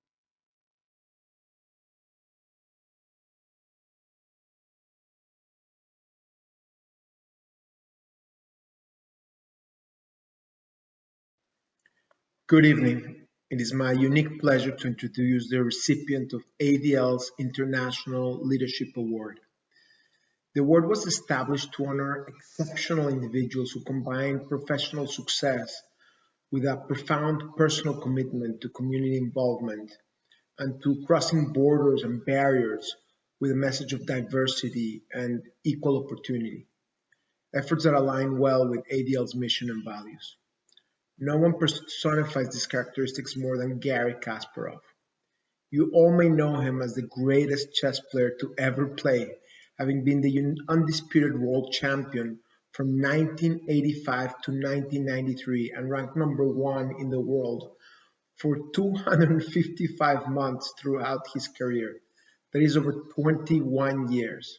Good evening. It is my unique pleasure to introduce the recipient of ADL's International Leadership Award. The award was established to honor exceptional individuals who combine professional success with a profound personal commitment to community involvement and to crossing borders and barriers with a message of diversity and equal opportunity, efforts that align well with ADL's mission and values. No one personifies these characteristics more than Garry Kasparov. You all may know him as the greatest chess player to ever play, having been the undisputed world champion from 1985 to 1993 and ranked #1 in the world for 255 months throughout his career. That is over 21 years.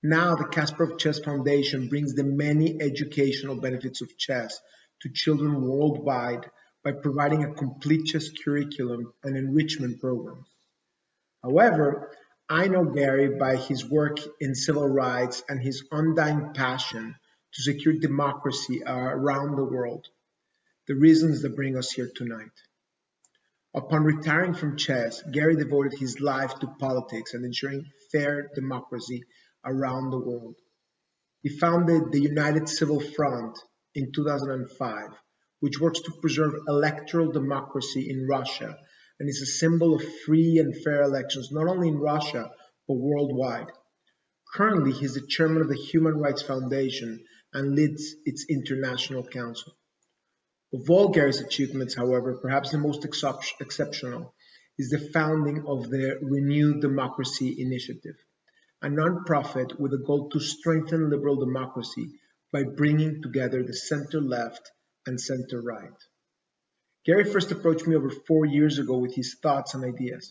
Now the Kasparov Chess Foundation brings the many educational benefits of chess to children worldwide by providing a complete chess curriculum and enrichment programs. However, I know Garry by his work in civil rights and his undying passion to secure democracy around the world, the reasons that bring us here tonight. Upon retiring from chess, Garry devoted his life to politics and ensuring fair democracy around the world. He founded the United Civil Front in 2005, which works to preserve electoral democracy in Russia and is a symbol of free and fair elections not only in Russia but worldwide. Currently, he is the chairman of the Human Rights Foundation and leads its international council. Of all Garry's achievements, however, perhaps the most exceptional is the founding of the Renew Democracy Initiative, a nonprofit with a goal to strengthen liberal democracy by bringing together the center-left and center-right. Garry first approached me over 4 years ago with his thoughts and ideas.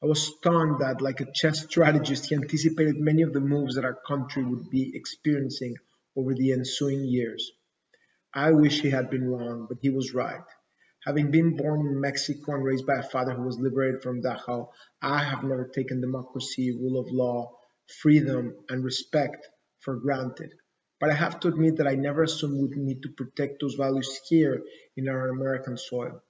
I was stunned that, like a chess strategist, he anticipated many of the moves that our country would be experiencing over the ensuing years. I wish he had been wrong, but he was right. Having been born in Mexico and raised by a father who was liberated from Dachau, I have never taken democracy, rule of law, freedom, and respect for granted. But I have to admit that I never assumed we need to protect those values here in our American soil.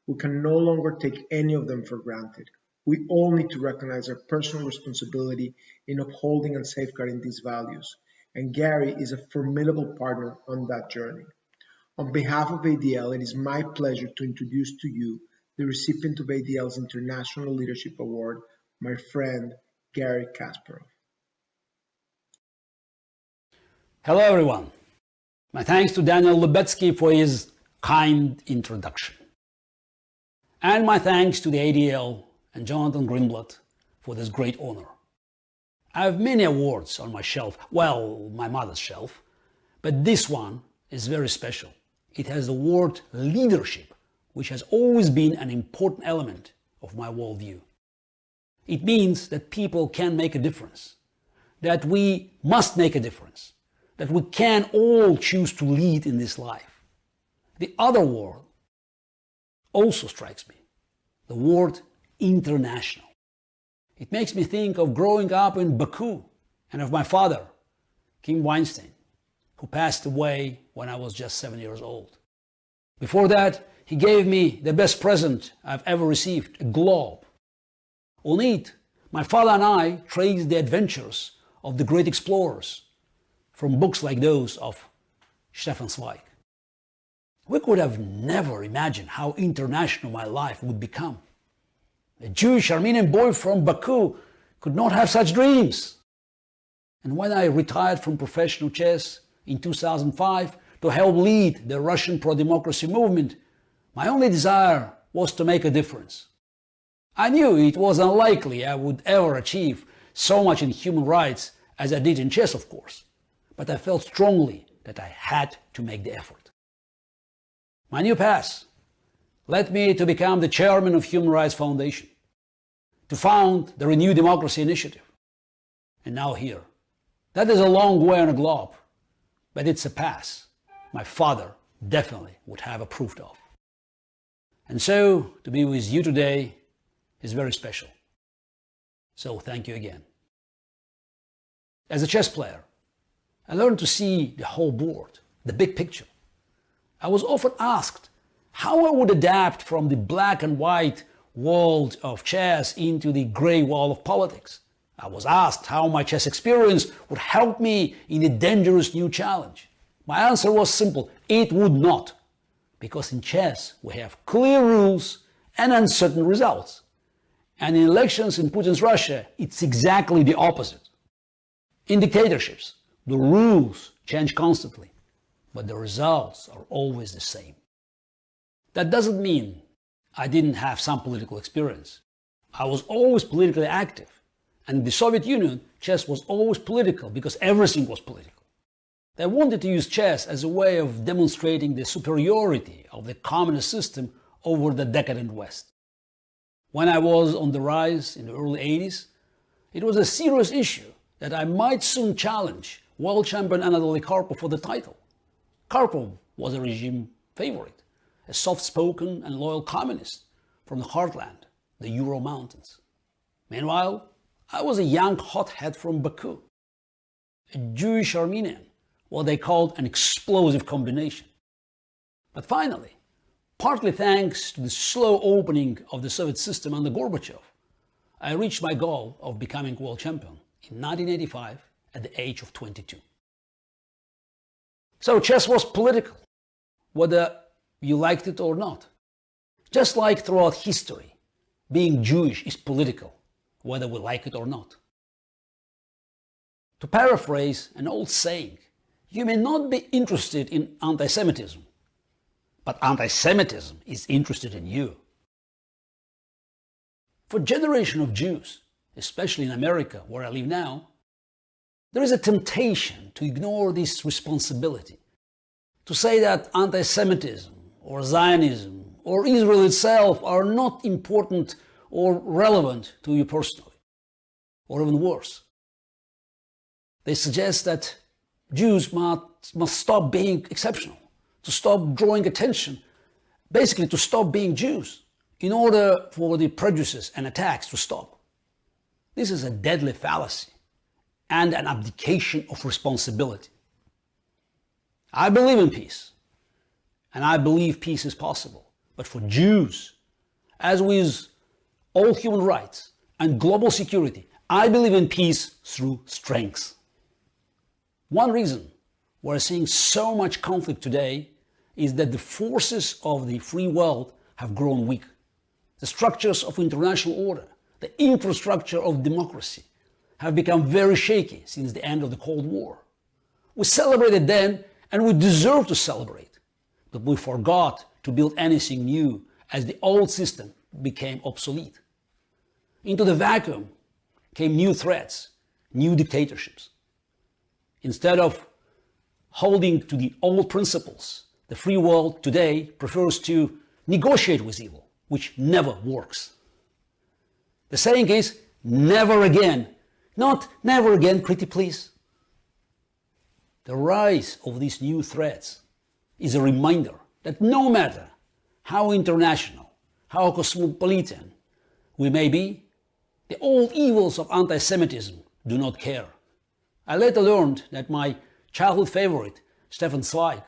We can no longer take any of them for granted. We all need to recognize our personal responsibility in upholding and safeguarding these values. And Garry is a formidable partner on that journey. On behalf of ADL, it is my pleasure to introduce to you the recipient of ADL's International Leadership Award, my friend, Garry Kasparov. Hello, everyone. My thanks to Daniel Lubetzky for his kind introduction. And my thanks to the ADL and Jonathan Greenblatt for this great honor. I have many awards on my shelf, well, my mother's shelf, but this one is very special. It has the word leadership, which has always been an important element of my worldview. It means that people can make a difference, that we must make a difference, that we can all choose to lead in this life. The other word also strikes me, the word international. It makes me think of growing up in Baku and of my father, Kim Weinstein, who passed away when I was just 7 years old. Before that, he gave me the best present I've ever received, a globe. On it, my father and I traced the adventures of the great explorers, from books like those of Stefan Zweig. We could have never imagined how international my life would become. A Jewish Armenian boy from Baku could not have such dreams. And when I retired from professional chess in 2005 to help lead the Russian pro-democracy movement, my only desire was to make a difference. I knew it was unlikely I would ever achieve so much in human rights as I did in chess, of course, but I felt strongly that I had to make the effort. My new path led me to become the chairman of Human Rights Foundation, to found the Renew Democracy Initiative, and now here. That is a long way on a globe, but it's a path my father definitely would have approved of. And so, to be with you today is very special. So thank you again. As a chess player, I learned to see the whole board, the big picture. I was often asked how I would adapt from the black and white world of chess into the gray wall of politics. I was asked how my chess experience would help me in a dangerous new challenge. My answer was simple: it would not. Because in chess we have clear rules and uncertain results. And in elections in Putin's Russia, it's exactly the opposite. In dictatorships, the rules change constantly, but the results are always the same. That doesn't mean I didn't have some political experience. I was always politically active. And in the Soviet Union, chess was always political because everything was political. They wanted to use chess as a way of demonstrating the superiority of the communist system over the decadent West. When I was on the rise in the early 80s, it was a serious issue that I might soon challenge world champion Anatoly Karpov for the title. Karpov was a regime favorite, a soft-spoken and loyal communist from the heartland, the Ural Mountains. Meanwhile, I was a young hothead from Baku, a Jewish Armenian, what they called an explosive combination. But finally, partly thanks to the slow opening of the Soviet system under Gorbachev, I reached my goal of becoming world champion in 1985 at the age of 22. So chess was political, whether you liked it or not. Just like throughout history, being Jewish is political, whether we like it or not. To paraphrase an old saying, you may not be interested in anti-Semitism, but anti-Semitism is interested in you. For generations of Jews, especially in America, where I live now, there is a temptation to ignore this responsibility, to say that anti-Semitism or Zionism or Israel itself are not important or relevant to you personally, or even worse. They suggest that Jews must stop being exceptional, to stop drawing attention, basically to stop being Jews, in order for the prejudices and attacks to stop. This is a deadly fallacy and an abdication of responsibility. I believe in peace, and I believe peace is possible. But for Jews, as with all human rights and global security, I believe in peace through strength. One reason we're seeing so much conflict today is that the forces of the free world have grown weak. The structures of international order, the infrastructure of democracy have become very shaky since the end of the Cold War. We celebrated then, and we deserve to celebrate, but we forgot to build anything new as the old system became obsolete. Into the vacuum came new threats, new dictatorships. Instead of holding to the old principles, the free world today prefers to negotiate with evil, which never works. The saying is, never again, not never again, pretty please. The rise of these new threats is a reminder that no matter how international, how cosmopolitan we may be, the old evils of anti-Semitism do not care. I later learned that my childhood favorite, Stefan Zweig,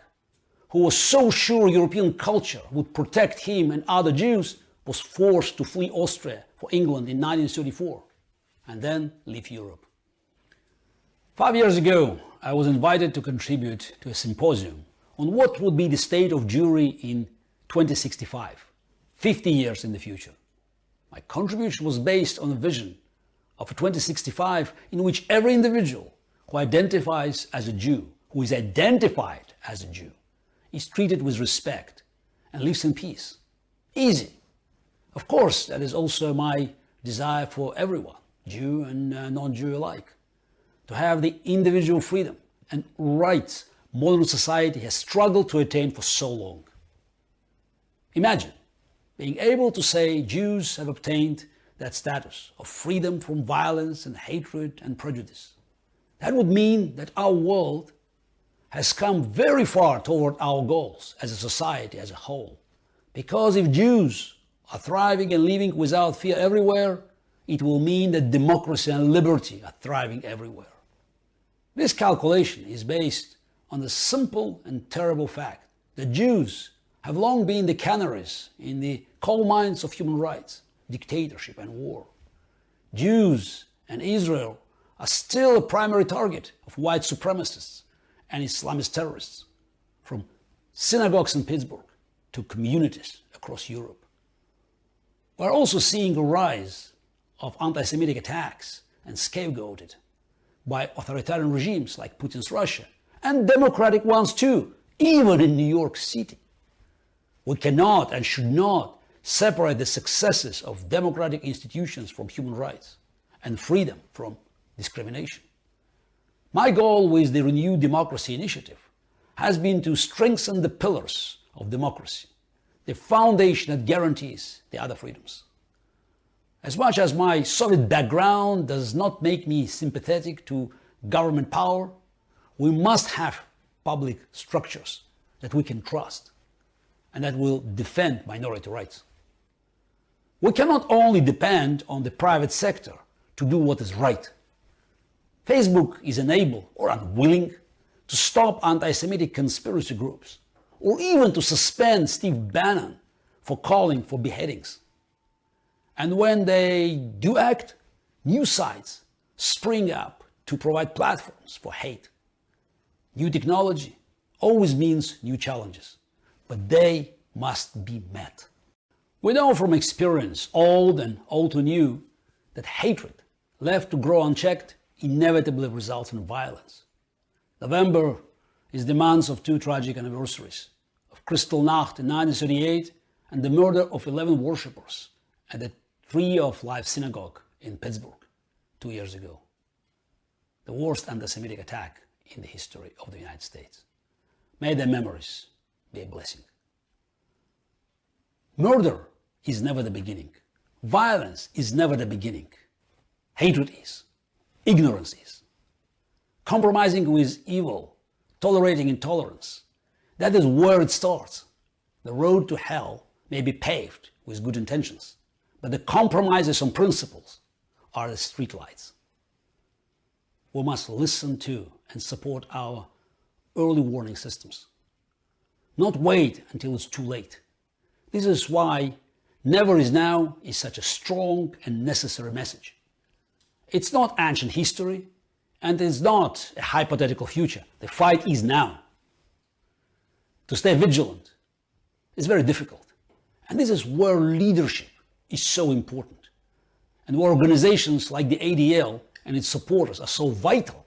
who was so sure European culture would protect him and other Jews, was forced to flee Austria for England in 1934 and then leave Europe. 5 years ago, I was invited to contribute to a symposium on what would be the state of Jewry in 2065, 50 years in the future. My contribution was based on a vision of a 2065 in which every individual who identifies as a Jew, who is identified as a Jew, is treated with respect and lives in peace. Easy. Of course, that is also my desire for everyone, Jew and non-Jew alike, to have the individual freedom and rights modern society has struggled to attain for so long. Imagine being able to say Jews have obtained that status of freedom from violence and hatred and prejudice. That would mean that our world has come very far toward our goals as a society as a whole. Because if Jews are thriving and living without fear everywhere, it will mean that democracy and liberty are thriving everywhere. This calculation is based on the simple and terrible fact that Jews have long been the canaries in the coal mines of human rights, dictatorship and war. Jews and Israel are still a primary target of white supremacists and Islamist terrorists, from synagogues in Pittsburgh to communities across Europe. We're also seeing a rise of anti-Semitic attacks and scapegoated by authoritarian regimes like Putin's Russia, and democratic ones too, even in New York City. We cannot and should not separate the successes of democratic institutions from human rights and freedom from discrimination. My goal with the Renewed Democracy Initiative has been to strengthen the pillars of democracy, the foundation that guarantees the other freedoms. As much as my Soviet background does not make me sympathetic to government power, we must have public structures that we can trust and that will defend minority rights. We cannot only depend on the private sector to do what is right. Facebook is unable or unwilling to stop anti-Semitic conspiracy groups, or even to suspend Steve Bannon for calling for beheadings. And when they do act, new sites spring up to provide platforms for hate. New technology always means new challenges, but they must be met. We know from experience, old and all too new, that hatred left to grow unchecked inevitably results in violence. November is the month of two tragic anniversaries, of Kristallnacht in 1938 and the murder of 11 worshippers at the Tree of Life Synagogue in Pittsburgh 2 years ago. The worst anti-Semitic attack in the history of the United States. May their memories be a blessing. Murder is never the beginning. Violence is never the beginning. Hatred is. Ignorance is. Compromising with evil, tolerating intolerance. That is where it starts. The road to hell may be paved with good intentions, but the compromises on principles are the streetlights. We must listen to and support our early warning systems. Not wait until it's too late. This is why Never is Now is such a strong and necessary message. It's not ancient history, and it's not a hypothetical future. The fight is now. To stay vigilant is very difficult. And this is where leadership is so important. And where organizations like the ADL and its supporters are so vital.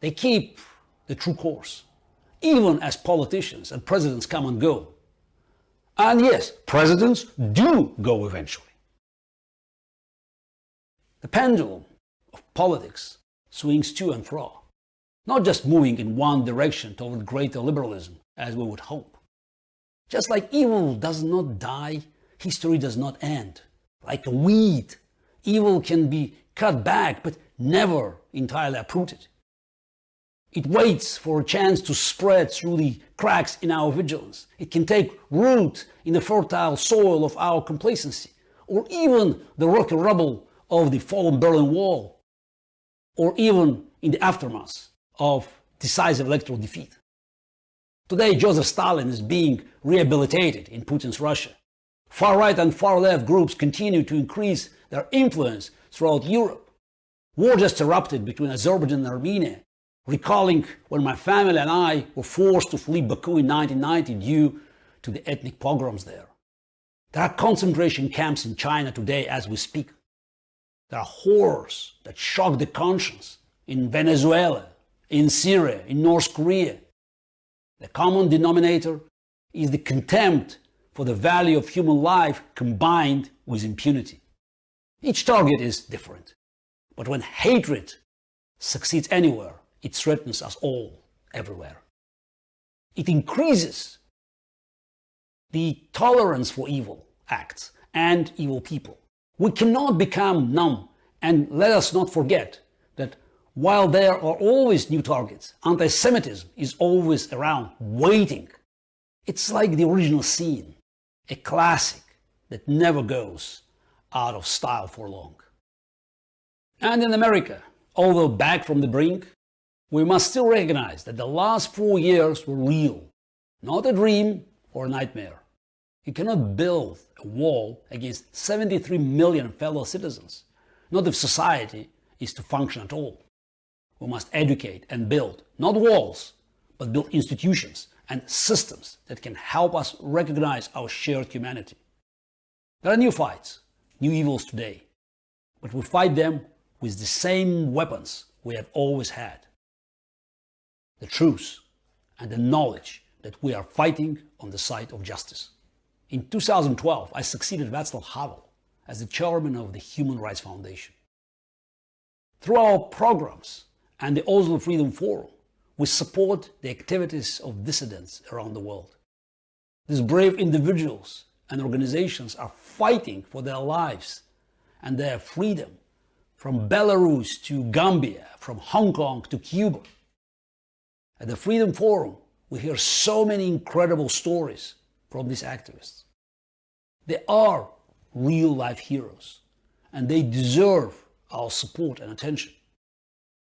They keep the true course, even as politicians and presidents come and go. And yes, presidents do go eventually. The pendulum of politics swings to and fro, not just moving in one direction toward greater liberalism, as we would hope. Just like evil does not die, history does not end. Like a weed, evil can be cut back, but never entirely uprooted. It waits for a chance to spread through the cracks in our vigilance. It can take root in the fertile soil of our complacency, or even the rocky rubble of the fallen Berlin Wall, or even in the aftermath of decisive electoral defeat. Today, Joseph Stalin is being rehabilitated in Putin's Russia. Far-right and far-left groups continue to increase their influence throughout Europe. War just erupted between Azerbaijan and Armenia, recalling when my family and I were forced to flee Baku in 1990 due to the ethnic pogroms there. There are concentration camps in China today as we speak. There are horrors that shock the conscience in Venezuela, in Syria, in North Korea. The common denominator is the contempt for the value of human life combined with impunity. Each target is different, but when hatred succeeds anywhere, it threatens us all, everywhere. It increases the tolerance for evil acts and evil people. We cannot become numb, and let us not forget that while there are always new targets, anti-Semitism is always around, waiting. It's like the original sin, a classic that never goes out of style for long. And in America, although back from the brink, we must still recognize that the last 4 years were real, not a dream or a nightmare. You cannot build a wall against 73 million fellow citizens, not if society is to function at all. We must educate and build, not walls, but build institutions and systems that can help us recognize our shared humanity. There are new fights, new evils today, but we fight them with the same weapons we have always had. The truth and the knowledge that we are fighting on the side of justice. In 2012, I succeeded Václav Havel as the chairman of the Human Rights Foundation. Through our programs and the Oslo Freedom Forum, we support the activities of dissidents around the world. These brave individuals and organizations are fighting for their lives and their freedom, from Belarus to Gambia, from Hong Kong to Cuba. At the Freedom Forum, we hear so many incredible stories from these activists. They are real-life heroes, and they deserve our support and attention.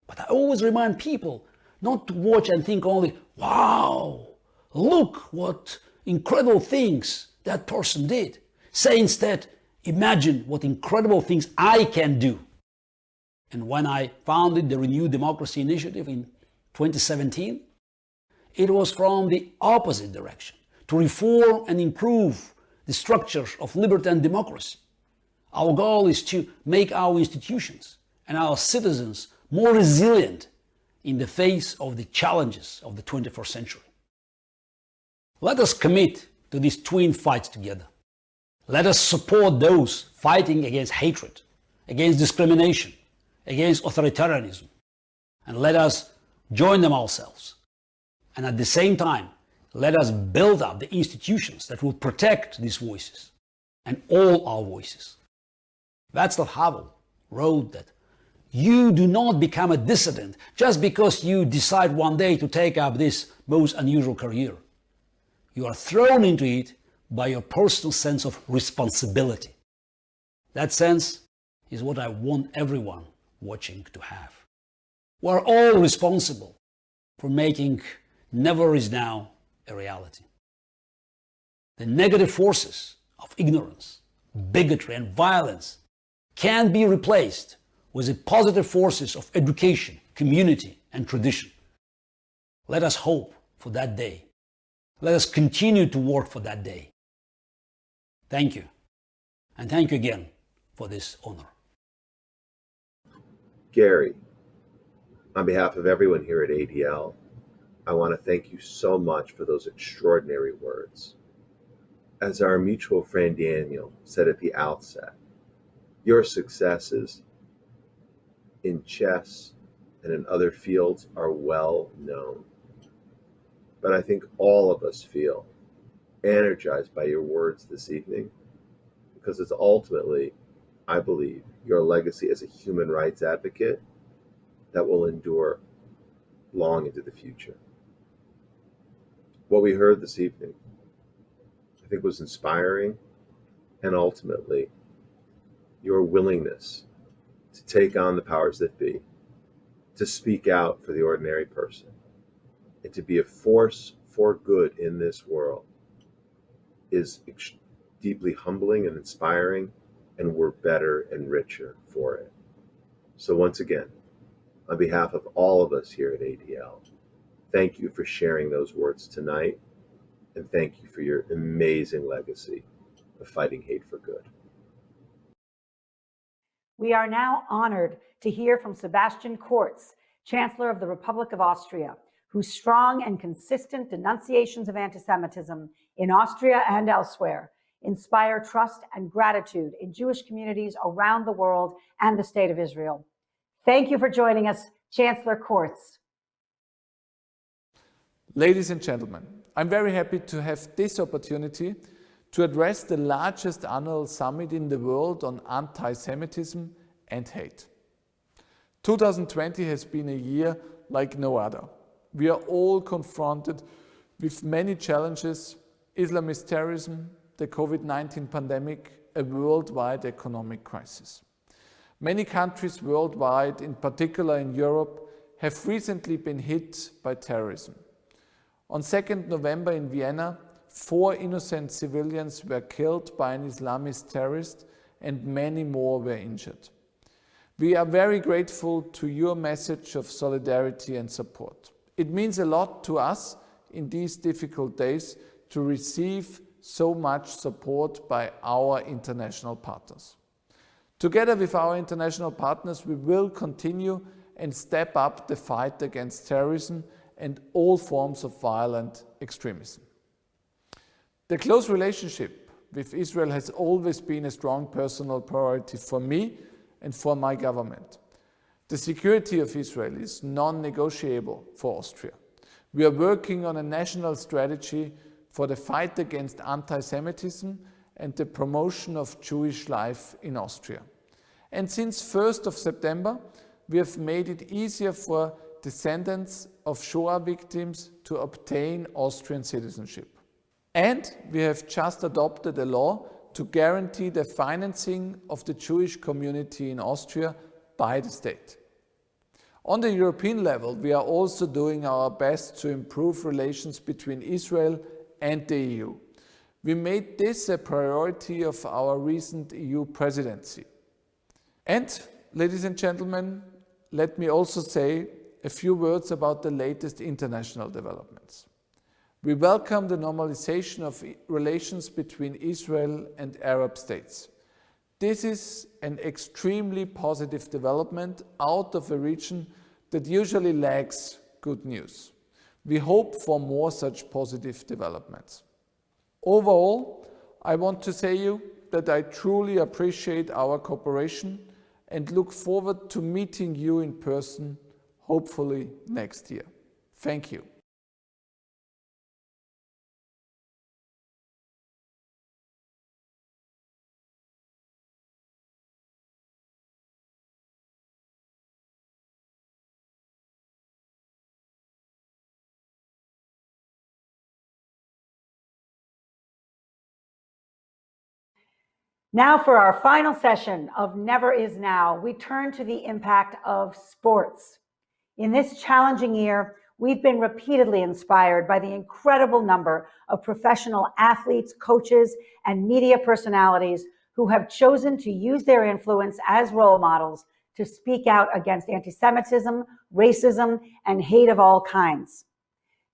But I always remind people not to watch and think only, wow, look what incredible things that person did. Say instead, imagine what incredible things I can do. And when I founded the Renewed Democracy Initiative in 2017, it was from the opposite direction, to reform and improve the structures of liberty and democracy. Our goal is to make our institutions and our citizens more resilient in the face of the challenges of the 21st century. Let us commit to these twin fights together. Let us support those fighting against hatred, against discrimination, against authoritarianism, and let us join them ourselves. And at the same time, let us build up the institutions that will protect these voices and all our voices. Václav Havel wrote that you do not become a dissident just because you decide one day to take up this most unusual career. You are thrown into it by your personal sense of responsibility. That sense is what I want everyone watching to have. We are all responsible for making Never Is Now a reality. The negative forces of ignorance, bigotry, and violence can be replaced with the positive forces of education, community, and tradition. Let us hope for that day. Let us continue to work for that day. Thank you. And thank you again for this honor. Gary, on behalf of everyone here at ADL, I want to thank you so much for those extraordinary words. As our mutual friend Daniel said at the outset, your successes in chess and in other fields are well known. But I think all of us feel energized by your words this evening because it's ultimately, I believe, your legacy as a human rights advocate that will endure long into the future. What we heard this evening, I think, was inspiring, and ultimately, your willingness to take on the powers that be, to speak out for the ordinary person, and to be a force for good in this world is deeply humbling and inspiring, and we're better and richer for it. So once again, on behalf of all of us here at ADL, thank you for sharing those words tonight, and thank you for your amazing legacy of fighting hate for good. We are now honored to hear from Sebastian Kurz, Chancellor of the Republic of Austria, whose strong and consistent denunciations of anti-Semitism in Austria and elsewhere inspire trust and gratitude in Jewish communities around the world and the State of Israel. Thank you for joining us, Chancellor Kurz. Ladies and gentlemen, I'm very happy to have this opportunity to address the largest annual summit in the world on anti-Semitism and hate. 2020 has been a year like no other. We are all confronted with many challenges: Islamist terrorism, the COVID-19 pandemic, a worldwide economic crisis. Many countries worldwide, in particular in Europe, have recently been hit by terrorism. On 2nd November in Vienna, 4 innocent civilians were killed by an Islamist terrorist and many more were injured. We are very grateful to your message of solidarity and support. It means a lot to us in these difficult days to receive so much support by our international partners. Together with our international partners, we will continue and step up the fight against terrorism and all forms of violent extremism. The close relationship with Israel has always been a strong personal priority for me and for my government. The security of Israel is non-negotiable for Austria. We are working on a national strategy for the fight against anti-Semitism and the promotion of Jewish life in Austria. And since 1st of September, we have made it easier for descendants of Shoah victims to obtain Austrian citizenship. And we have just adopted a law to guarantee the financing of the Jewish community in Austria by the state. On the European level, we are also doing our best to improve relations between Israel and the EU. We made this a priority of our recent EU presidency. And, ladies and gentlemen, let me also say a few words about the latest international developments. We welcome the normalization of relations between Israel and Arab states. This is an extremely positive development out of a region that usually lacks good news. We hope for more such positive developments. Overall, I want to say you that I truly appreciate our cooperation and look forward to meeting you in person, hopefully next year. Thank you. Now for our final session of Never Is Now, we turn to the impact of sports. In this challenging year, we've been repeatedly inspired by the incredible number of professional athletes, coaches, and media personalities who have chosen to use their influence as role models to speak out against anti-Semitism, racism, and hate of all kinds.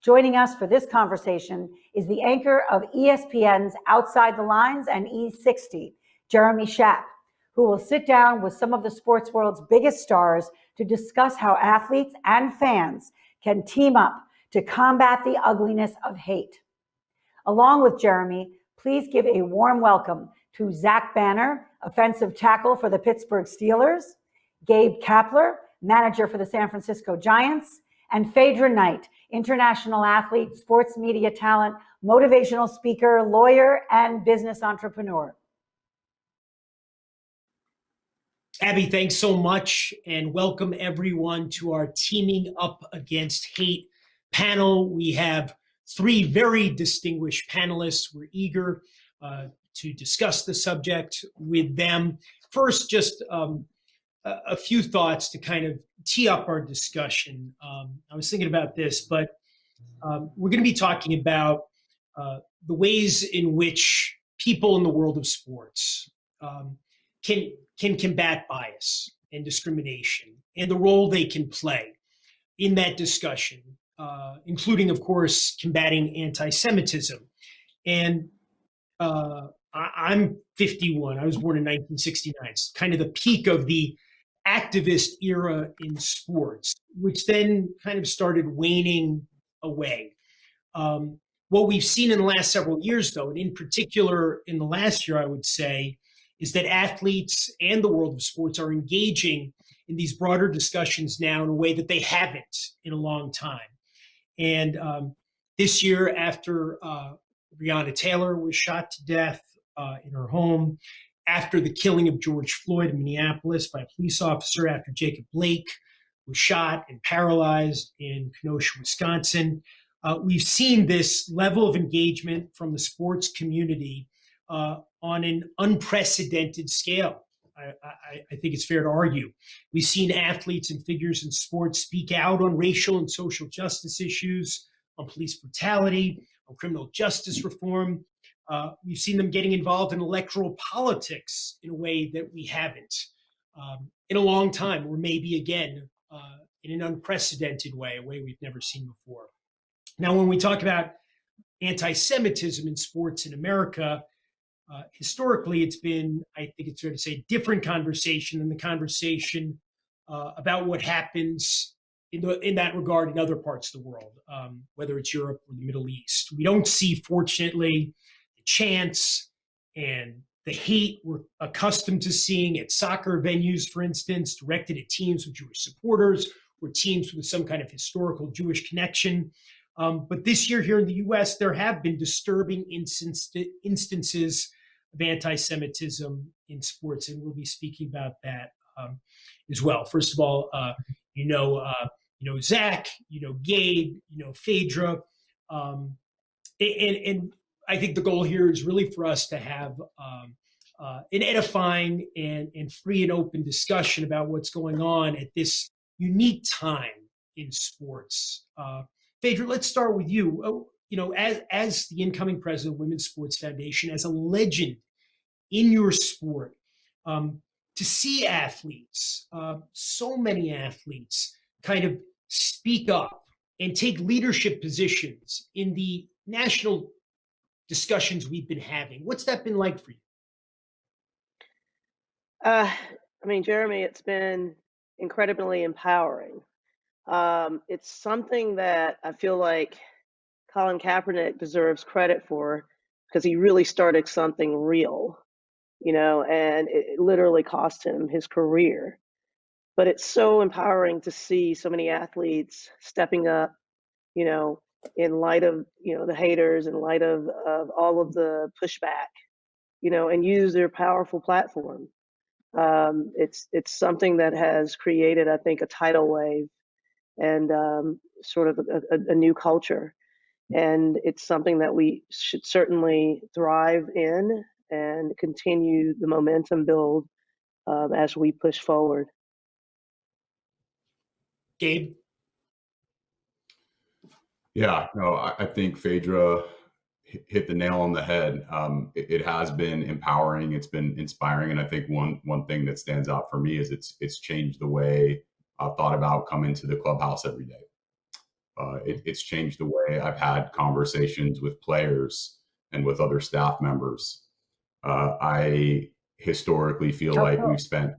Joining us for this conversation is the anchor of ESPN's Outside the Lines and E60, Jeremy Schaap, who will sit down with some of the sports world's biggest stars to discuss how athletes and fans can team up to combat the ugliness of hate. Along with Jeremy, please give a warm welcome to Zach Banner, offensive tackle for the Pittsburgh Steelers, Gabe Kapler, manager for the San Francisco Giants, and Phaedra Knight, international athlete, sports media talent, motivational speaker, lawyer, and business entrepreneur. Abby, thanks so much, and welcome everyone to our Teaming Up Against Hate panel. We have 3 very distinguished panelists. We're eager to discuss the subject with them. First, just a few thoughts to kind of tee up our discussion. I was thinking about this, but we're going to be talking about the ways in which people in the world of sports can combat bias and discrimination and the role they can play in that discussion, including, of course, combating anti-Semitism. And I'm 51. I was born in 1969. It's kind of the peak of the activist era in sports, which then kind of started waning away. What we've seen in the last several years, though, and in particular in the last year, I would say, is that athletes and the world of sports are engaging in these broader discussions now in a way that they haven't in a long time. And this year, after Breonna Taylor was shot to death in her home, after the killing of George Floyd in Minneapolis by a police officer, after Jacob Blake was shot and paralyzed in Kenosha, Wisconsin, we've seen this level of engagement from the sports community on an unprecedented scale. I think it's fair to argue. We've seen athletes and figures in sports speak out on racial and social justice issues, on police brutality, on criminal justice reform. We've seen them getting involved in electoral politics in a way that we haven't in a long time, or maybe again in an unprecedented way, a way we've never seen before. Now, when we talk about anti-Semitism in sports in America, historically, it's been, I think it's fair to say, a different conversation than the conversation about what happens in that regard in other parts of the world, whether it's Europe or the Middle East. We don't see, fortunately, the chants and the hate we're accustomed to seeing at soccer venues, for instance, directed at teams with Jewish supporters or teams with some kind of historical Jewish connection. But this year here in the US, there have been disturbing instances of anti-Semitism in sports, and we'll be speaking about that as well. First of all, you know Zach, you know Gabe, you know Phaedra, and I think the goal here is really for us to have an edifying and free and open discussion about what's going on at this unique time in sports. Phaedra, let's start with you. As the incoming president of Women's Sports Foundation, as a legend in your sport, to see athletes, so many athletes, kind of speak up and take leadership positions in the national discussions we've been having. What's that been like for you? Jeremy, it's been incredibly empowering. It's something that I feel like Colin Kaepernick deserves credit for, because he really started something real, and it literally cost him his career. But it's so empowering to see so many athletes stepping up, in light of, the haters, in light of all of the pushback, and use their powerful platform. It's something that has created, I think, a tidal wave and sort of a new culture. And it's something that we should certainly thrive in and continue the momentum build as we push forward. Gabe? Yeah, no, I think Phaedra hit the nail on the head. It has been empowering. It's been inspiring. And I think one thing that stands out for me is it's changed the way I've thought about coming to the clubhouse every day. It's changed the way I've had conversations with players and with other staff members. I historically feel like we've spent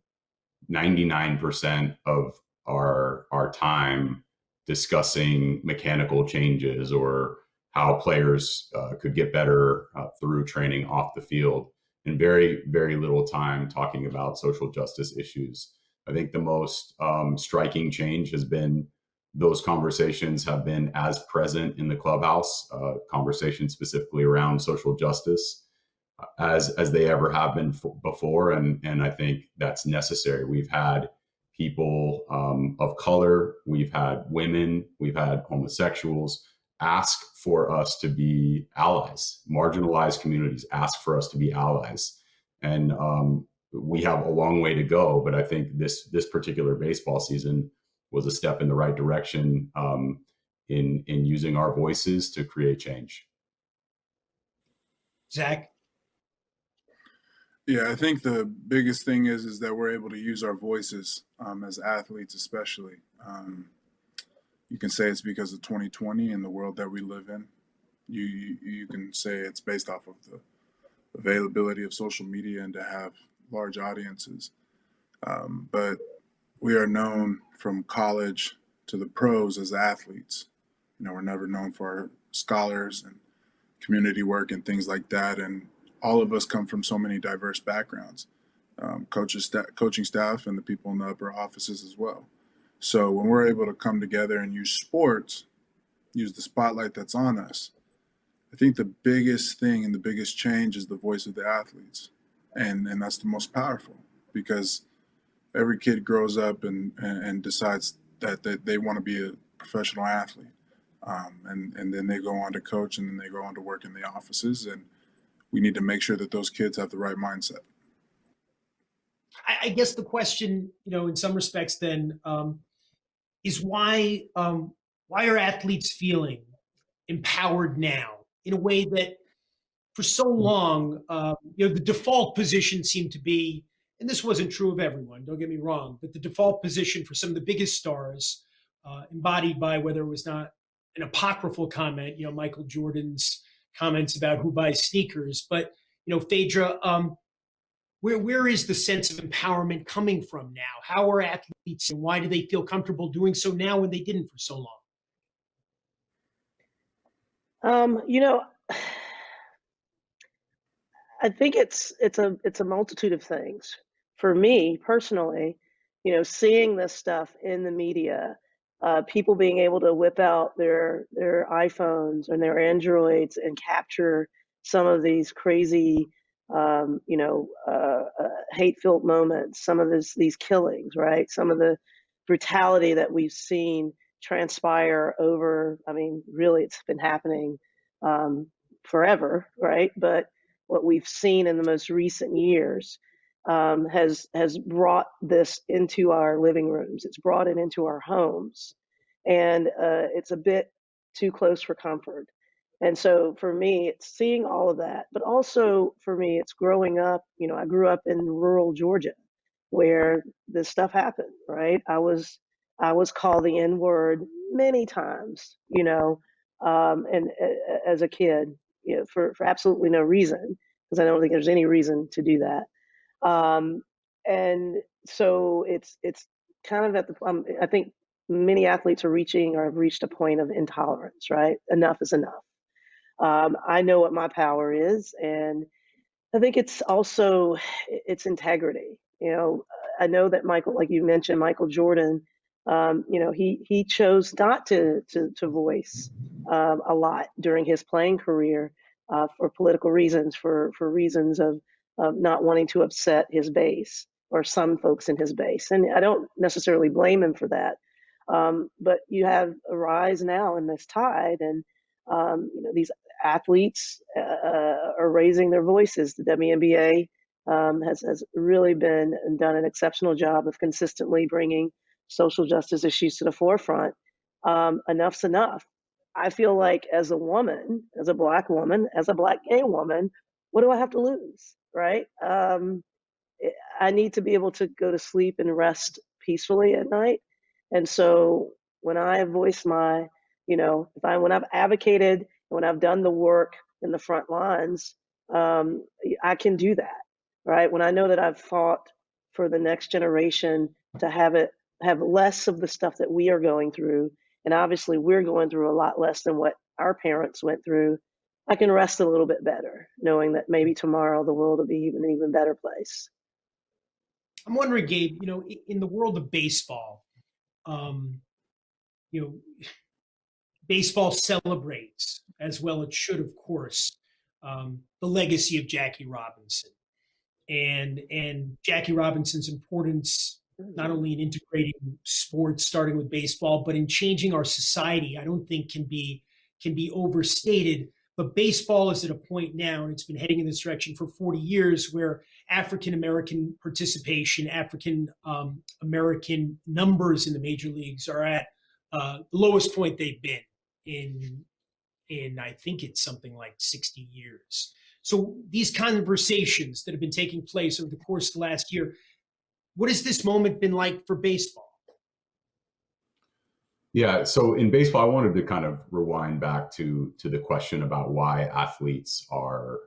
99% of our time discussing mechanical changes or how players could get better through training off the field, and very, very little time talking about social justice issues. I think the most striking change has been those conversations have been as present in the clubhouse, conversations specifically around social justice, as they ever have been before. And I think that's necessary. We've had people of color, we've had women, we've had homosexuals ask for us to be allies. Marginalized communities ask for us to be allies. And we have a long way to go, but I think this particular baseball season was a step in the right direction in using our voices to create change. Zach? Yeah, I think the biggest thing is that we're able to use our voices as athletes, especially. You can say it's because of 2020 and the world that we live in. You can say it's based off of the availability of social media and to have large audiences. But we are known from college to the pros as athletes. We're never known for our scholars and community work and things like that. And all of us come from so many diverse backgrounds, coaching staff, and the people in the upper offices as well. So when we're able to come together and use sports, use the spotlight that's on us, I think the biggest thing and the biggest change is the voice of the athletes. And that's the most powerful, because every kid grows up and decides that they want to be a professional athlete. And then they go on to coach, and then they go on to work in the offices. And we need to make sure that those kids have the right mindset. I guess the question, in some respects then, is why are athletes feeling empowered now in a way that for so long, the default position seemed to be, and this wasn't true of everyone, don't get me wrong, but the default position for some of the biggest stars, embodied by whether it was not an apocryphal comment, Michael Jordan's comments about who buys sneakers, but Phaedra, where is the sense of empowerment coming from now? How are athletes, and why do they feel comfortable doing so now when they didn't for so long? I think it's a multitude of things. For me personally, seeing this stuff in the media, people being able to whip out their iPhones and their Androids and capture some of these crazy, hate-filled moments, some of these killings, right? Some of the brutality that we've seen transpire over. I mean, really, it's been happening forever, right? But what we've seen in the most recent years has brought this into our living rooms. It's brought it into our homes, and it's a bit too close for comfort. And so for me, it's seeing all of that, but also for me, it's growing up. I grew up in rural Georgia, where this stuff happened. Right? I was called the N-word many times. And as a kid, for absolutely no reason, because I don't think there's any reason to do that. And so it's kind of at the, I think many athletes are reaching or have reached a point of intolerance, right? Enough is enough. I know what my power is, and I think it's also it's integrity. I know that Michael, like you mentioned, Michael Jordan, he chose not to voice a lot during his playing career for political reasons, for reasons of not wanting to upset his base or some folks in his base. And I don't necessarily blame him for that. But you have a rise now in this tide, and these athletes are raising their voices. The WNBA has really been and done an exceptional job of consistently bringing social justice issues to the forefront. Enough's enough. I feel like as a woman, as a Black woman, as a Black gay woman, what do I have to lose, right? I need to be able to go to sleep and rest peacefully at night. And so when I voice my, when I've advocated, when I've done the work in the front lines, I can do that, right? When I know that I've fought for the next generation to have less of the stuff that we are going through, and obviously we're going through a lot less than what our parents went through, I can rest a little bit better, knowing that maybe tomorrow the world will be an even better place. I'm wondering, Gabe, in the world of baseball, baseball celebrates, as well it should, of course, the legacy of Jackie Robinson and Jackie Robinson's importance, not only in integrating sports, starting with baseball, but in changing our society. I don't think can be overstated. But baseball is at a point now, and it's been heading in this direction for 40 years, where African American participation, African American numbers in the major leagues are at the lowest point they've been in I think it's something like 60 years. So these conversations that have been taking place over the course of the last year, what has this moment been like for baseball? Yeah, so in baseball, I wanted to kind of rewind back to the question about why athletes are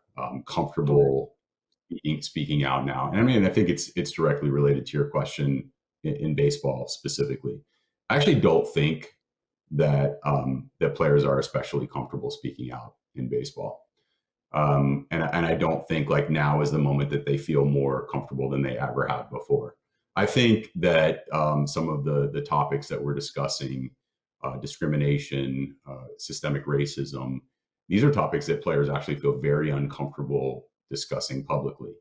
comfortable speaking out now. And I mean, I think it's directly related to your question in baseball specifically. I actually don't think that that players are especially comfortable speaking out in baseball. And I don't think like now is the moment that they feel more comfortable than they ever have before. I think that some of the topics that we're discussing, discrimination, systemic racism, these are topics that players actually feel very uncomfortable discussing publicly.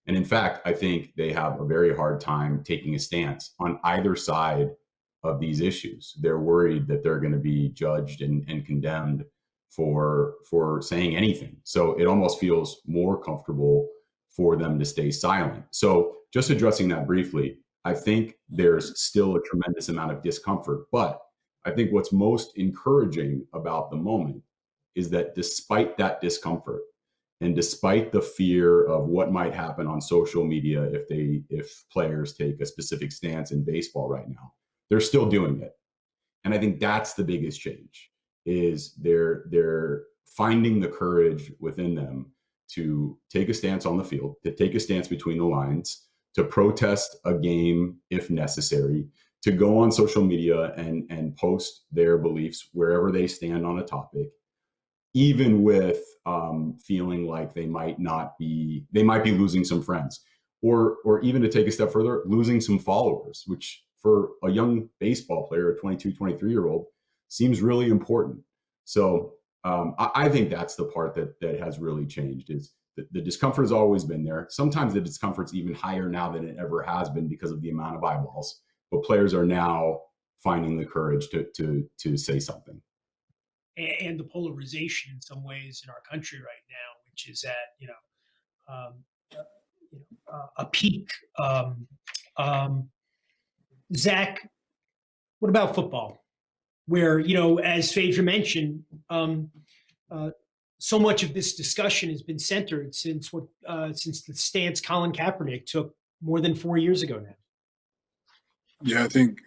And in fact, I think they have a very hard time taking a stance on either side of these issues. They're worried that they're going to be judged and condemned for saying anything. So it almost feels more comfortable for them to stay silent. So just addressing that briefly, I think there's still a tremendous amount of discomfort, but I think what's most encouraging about the moment is that despite that discomfort and despite the fear of what might happen on social media if players take a specific stance in baseball right now, they're still doing it. And I think that's the biggest change, is they're finding the courage within them to take a stance on the field, to take a stance between the lines, to protest a game if necessary, to go on social media and post their beliefs wherever they stand on a topic, even with feeling like they might be losing some friends, or even to take a step further, losing some followers, which for a young baseball player, a 22, 23-year-old, seems really important. So I think that's the part that has really changed, is the discomfort has always been there. Sometimes the discomfort's even higher now than it ever has been because of the amount of eyeballs, but players are now finding the courage to say something. And the polarization in some ways in our country right now, which is at a peak. Zach, what about football, where as Phaedra mentioned, so much of this discussion has been centered since the stance Colin Kaepernick took more than 4 years ago now. Yeah, I think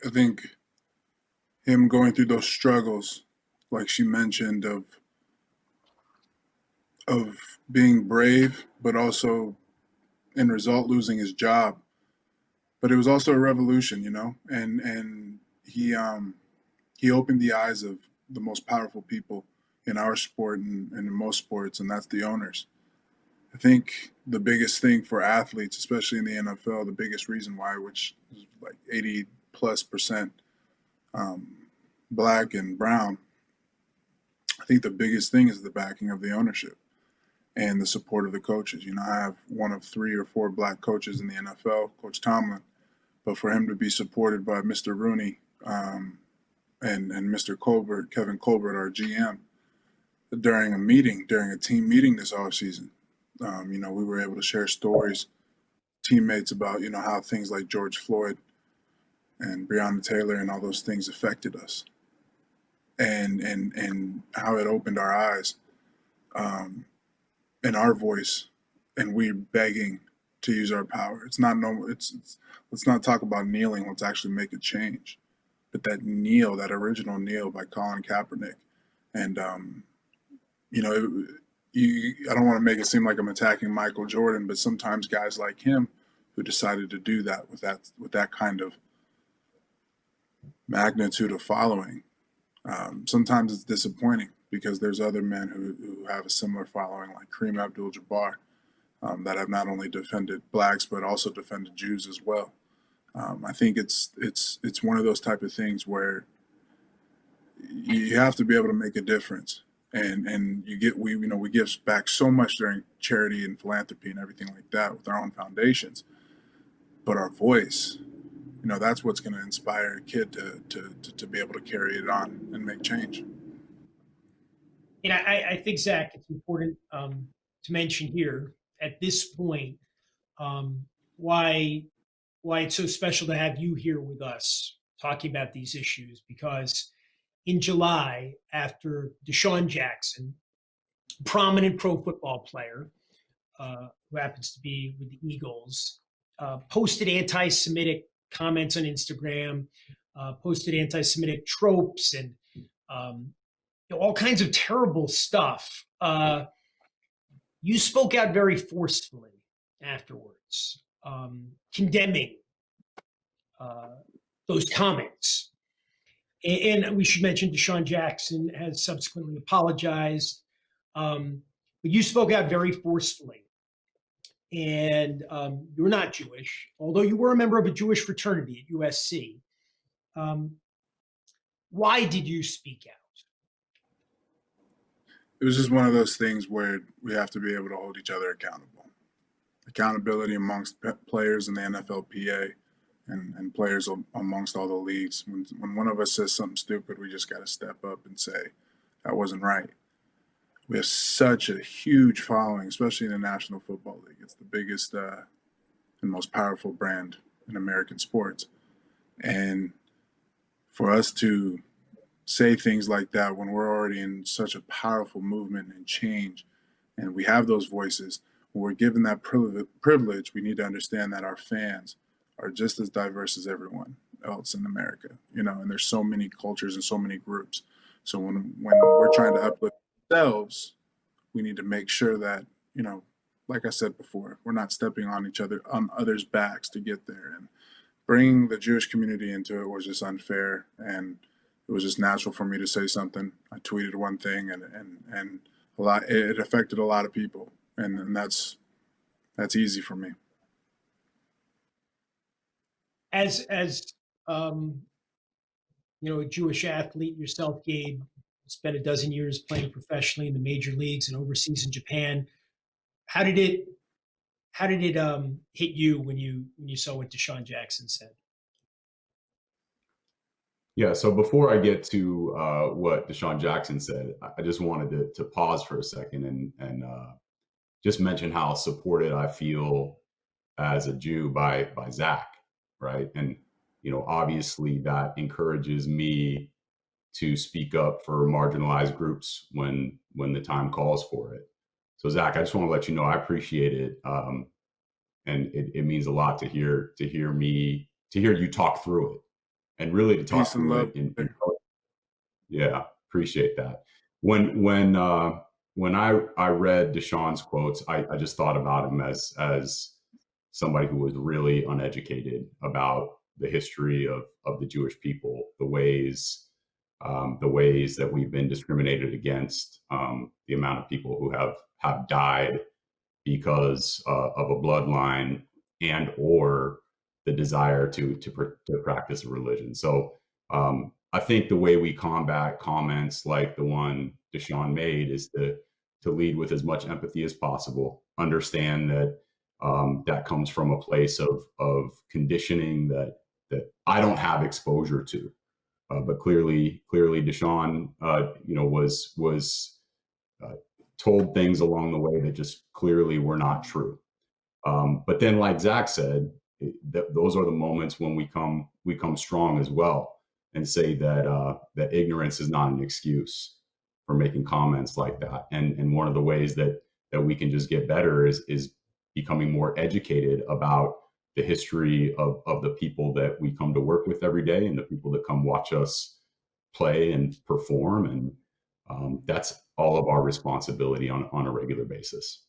him going through those struggles, like she mentioned, of being brave, but also in result losing his job. But it was also a revolution, and he opened the eyes of the most powerful people in our sport and in most sports, and that's the owners. I think the biggest thing for athletes, especially in the NFL, the biggest reason why, which is like 80+% black and brown, I think the biggest thing is the backing of the ownership and the support of the coaches. I have one of 3 or 4 black coaches in the NFL, Coach Tomlin, but for him to be supported by Mr. Rooney and Mr. Colbert, Kevin Colbert, our GM, during a team meeting this offseason, we were able to share stories, teammates, about, how things like George Floyd and Breonna Taylor and all those things affected us, and how it opened our eyes, and our voice, and we begging to use our power. It's not normal. Let's not talk about kneeling. Let's actually make a change. But that original kneel by Colin Kaepernick, and I don't want to make it seem like I'm attacking Michael Jordan, but sometimes guys like him who decided to do that with that kind of magnitude of following, sometimes it's disappointing, because there's other men who have a similar following, like Kareem Abdul-Jabbar, that have not only defended blacks but also defended Jews as well. I think it's one of those type of things where you have to be able to make a difference, and we give back so much during charity and philanthropy and everything like that with our own foundations, but our voice, that's what's going to inspire a kid to be able to carry it on and make change. And I think, Zach, it's important to mention here at this point why it's so special to have you here with us talking about these issues, because in July, after Deshaun Jackson, prominent pro football player, who happens to be with the Eagles, posted anti-Semitic comments on Instagram, posted anti-Semitic tropes and all kinds of terrible stuff. You spoke out very forcefully afterwards, condemning those comments. And we should mention Deshaun Jackson has subsequently apologized. But you spoke out very forcefully. And you're not Jewish, although you were a member of a Jewish fraternity at USC. Why did you speak out? It was just one of those things where we have to be able to hold each other accountable. Accountability amongst players in the NFLPA and players amongst all the leagues. When one of us says something stupid, we just got to step up and say, that wasn't right. We have such a huge following, especially in the National Football League. It's the biggest and most powerful brand in American sports. And for us to say things like that when we're already in such a powerful movement and change, and we have those voices, when we're given that privilege, we need to understand that our fans are just as diverse as everyone else in America, and there's so many cultures and so many groups. So when we're trying to uplift ourselves, we need to make sure that, like I said before, we're not stepping on others' backs to get there. And bringing the Jewish community into it was just unfair, and it was just natural for me to say something. I tweeted one thing, and it affected a lot of people, and that's easy for me. As a Jewish athlete yourself, Gabe, spent a dozen years playing professionally in the major leagues and overseas in Japan. How did it hit you when you saw what Deshaun Jackson said? Yeah, so before I get to what Deshaun Jackson said, I just wanted to pause for a second and just mention how supported I feel as a Jew by Zach, right? And obviously that encourages me to speak up for marginalized groups when the time calls for it. So Zach, I just want to let you know I appreciate it, and it means a lot to hear you talk through it, and really to talk through it. Yeah, appreciate that. When I read Deshaun's quotes, I just thought about him as somebody who was really uneducated about the history of the Jewish people, the ways that we've been discriminated against, the amount of people who have died because of a bloodline and or the desire to practice a religion. So I think the way we combat comments like the one Deshaun made is to lead with as much empathy as possible, understand that that comes from a place of conditioning that I don't have exposure to. But clearly, Deshaun, was told things along the way that just clearly were not true. But then, like Zach said, those are the moments when we come strong as well and say that ignorance is not an excuse for making comments like that. And one of the ways that we can just get better is becoming more educated about the history of the people that we come to work with every day and the people that come watch us play and perform. And that's all of our responsibility on a regular basis.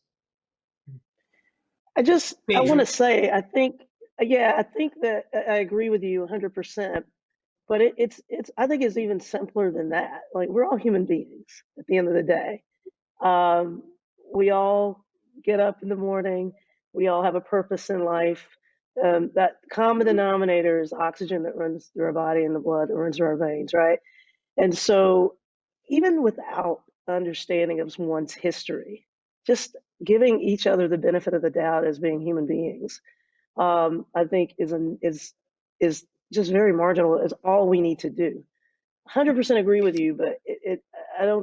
I want to say, I think that I agree with you 100%, but I think it's even simpler than that. Like, we're all human beings at the end of the day. We all get up in the morning. We all have a purpose in life. That common denominator is oxygen that runs through our body and the blood that runs through our veins, right? And so even without understanding of one's history, just giving each other the benefit of the doubt as being human beings, I think is just very marginal. Is all we need to do. 100% agree with you, but I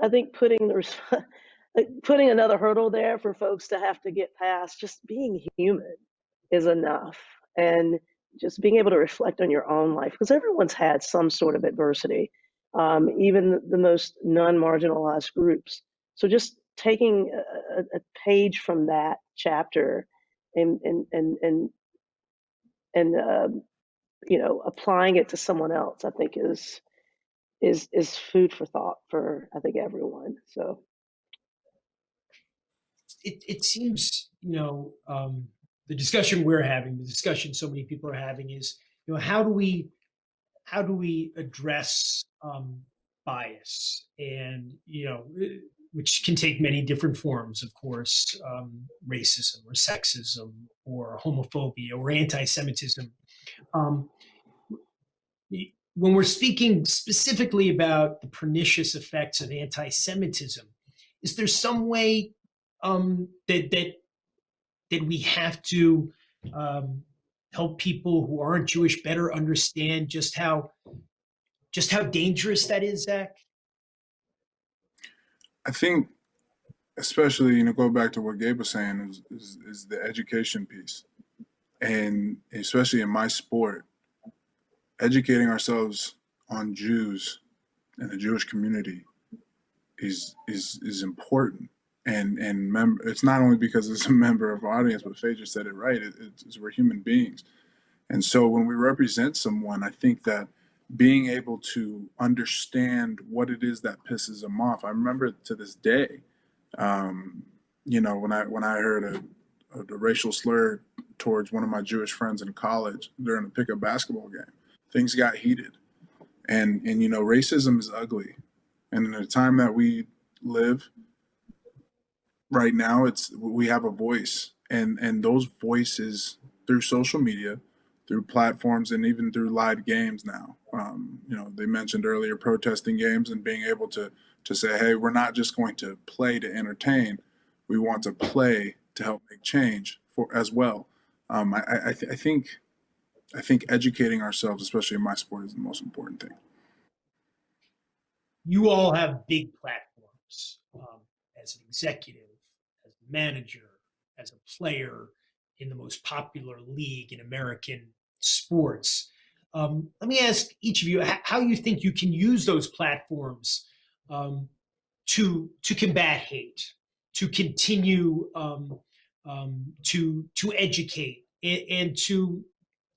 think putting another hurdle there for folks to have to get past, just being human is enough. And just being able to reflect on your own life, because everyone's had some sort of adversity, even the most non-marginalized groups. So just taking a page from that chapter and applying it to someone else, I think is food for thought for, I think, everyone. So it seems, the discussion we're having, the discussion so many people are having is, how do we address bias, and which can take many different forms, of course, racism or sexism or homophobia or anti-Semitism. When we're speaking specifically about the pernicious effects of anti-Semitism, is there some way that we have to help people who aren't Jewish better understand just how dangerous that is, Zach? I think, especially, go back to what Gabe was saying, is the education piece. And especially in my sport, educating ourselves on Jews and the Jewish community is important. And it's not only because it's a member of our audience, but Phaedra said it right. It's we're human beings. And so when we represent someone, I think that being able to understand what it is that pisses them off. I remember to this day, when I heard a racial slur towards one of my Jewish friends in college during a pickup basketball game, things got heated. And racism is ugly. And in the time that we live right now, we have a voice, and those voices through social media, through platforms, and even through live games now. They mentioned earlier protesting games and being able to say, hey, we're not just going to play to entertain. We want to play to help make change as well. I think educating ourselves, especially in my sport, is the most important thing. You all have big platforms as an executive, as a manager, as a player in the most popular league in American sports. Let me ask each of you how you think you can use those platforms to combat hate, to continue to educate, and to,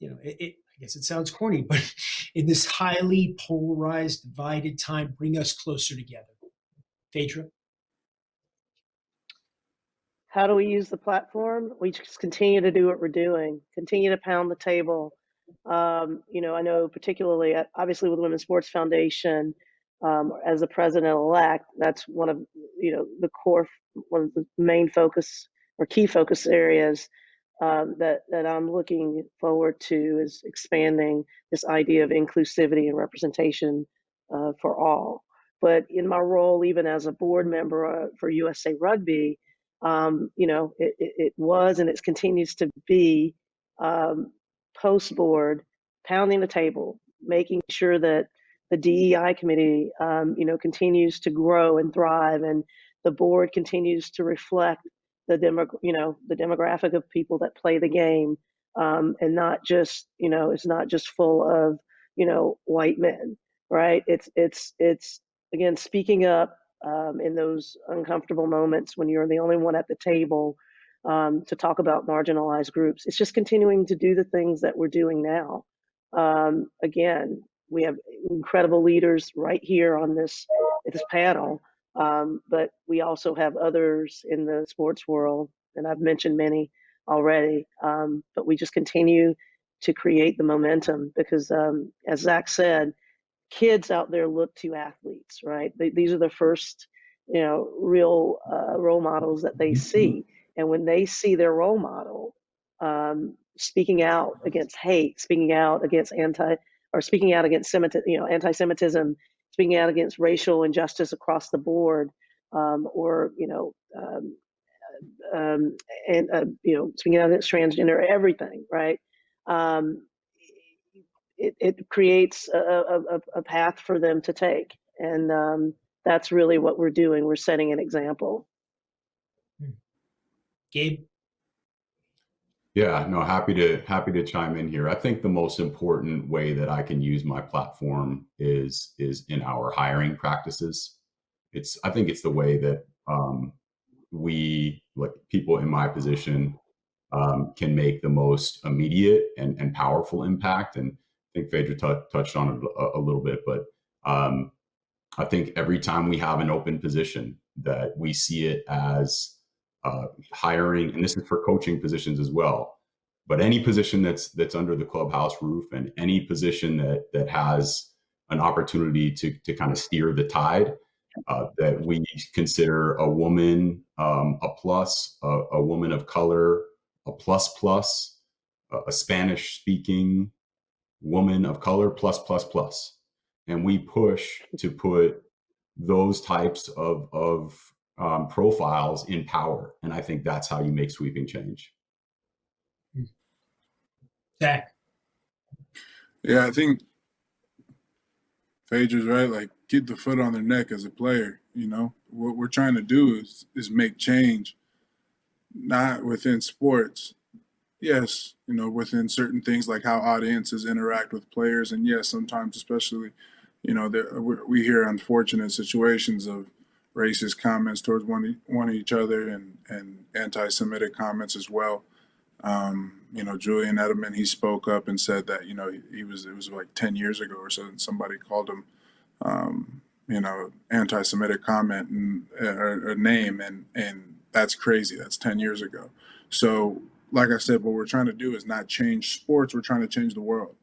I guess it sounds corny, but in this highly polarized, divided time, bring us closer together. Phaedra? how do we use the platform? We just continue to do what we're doing, continue to pound the table. I know particularly, obviously, with Women's Sports Foundation, as the president-elect, that's one of one of the main focus or key focus areas that I'm looking forward to, is expanding this idea of inclusivity and representation for all. But in my role, even as a board member for USA Rugby, it was and it continues to be post-board, pounding the table, making sure that the DEI committee, continues to grow and thrive, and the board continues to reflect the demographic of people that play the game, and not just, it's not just full of, white men, right? It's again, speaking up in those uncomfortable moments when you're the only one at the table to talk about marginalized groups. It's just continuing to do the things that we're doing now. Again, we have incredible leaders right here on this panel, but we also have others in the sports world, and I've mentioned many already. But we just continue to create the momentum because, as Zach said, kids out there look to athletes, right? These are the first, real role models that they see. And when they see their role model speaking out against hate, speaking out against anti-Semitism, speaking out against racial injustice across the board, or speaking out against transgender, everything, right? It creates a path for them to take, and that's really what we're doing. We're setting an example. Gabe? Yeah, no, happy to chime in here. I think the most important way that I can use my platform is in our hiring practices. I think it's the way that we, like people in my position, can make the most immediate and powerful impact. And I think Phaedra touched on it a little bit, but I think every time we have an open position, that we see it as hiring, and this is for coaching positions as well, but any position that's under the clubhouse roof, and any position that has an opportunity to kind of steer the tide, that we consider a woman a plus, a woman of color a plus plus, a Spanish speaking woman of color plus plus plus, and we push to put those types of profiles in power. And I think that's how you make sweeping change. Zach. Yeah, I think Phaedra's right. Like, keep the foot on their neck as a player. You know, what we're trying to do is make change, not within sports. Yes, you know, within certain things like how audiences interact with players, and yes, sometimes, especially, you know, we hear unfortunate situations of racist comments towards one of each other, and anti-Semitic comments as well. You know, Julian Edelman, he spoke up and said that, you know, it was like 10 years ago or so, somebody called him, you know, anti-Semitic comment and or name, and that's crazy. That's 10 years ago. So, like I said, what we're trying to do is not change sports. We're trying to change the world.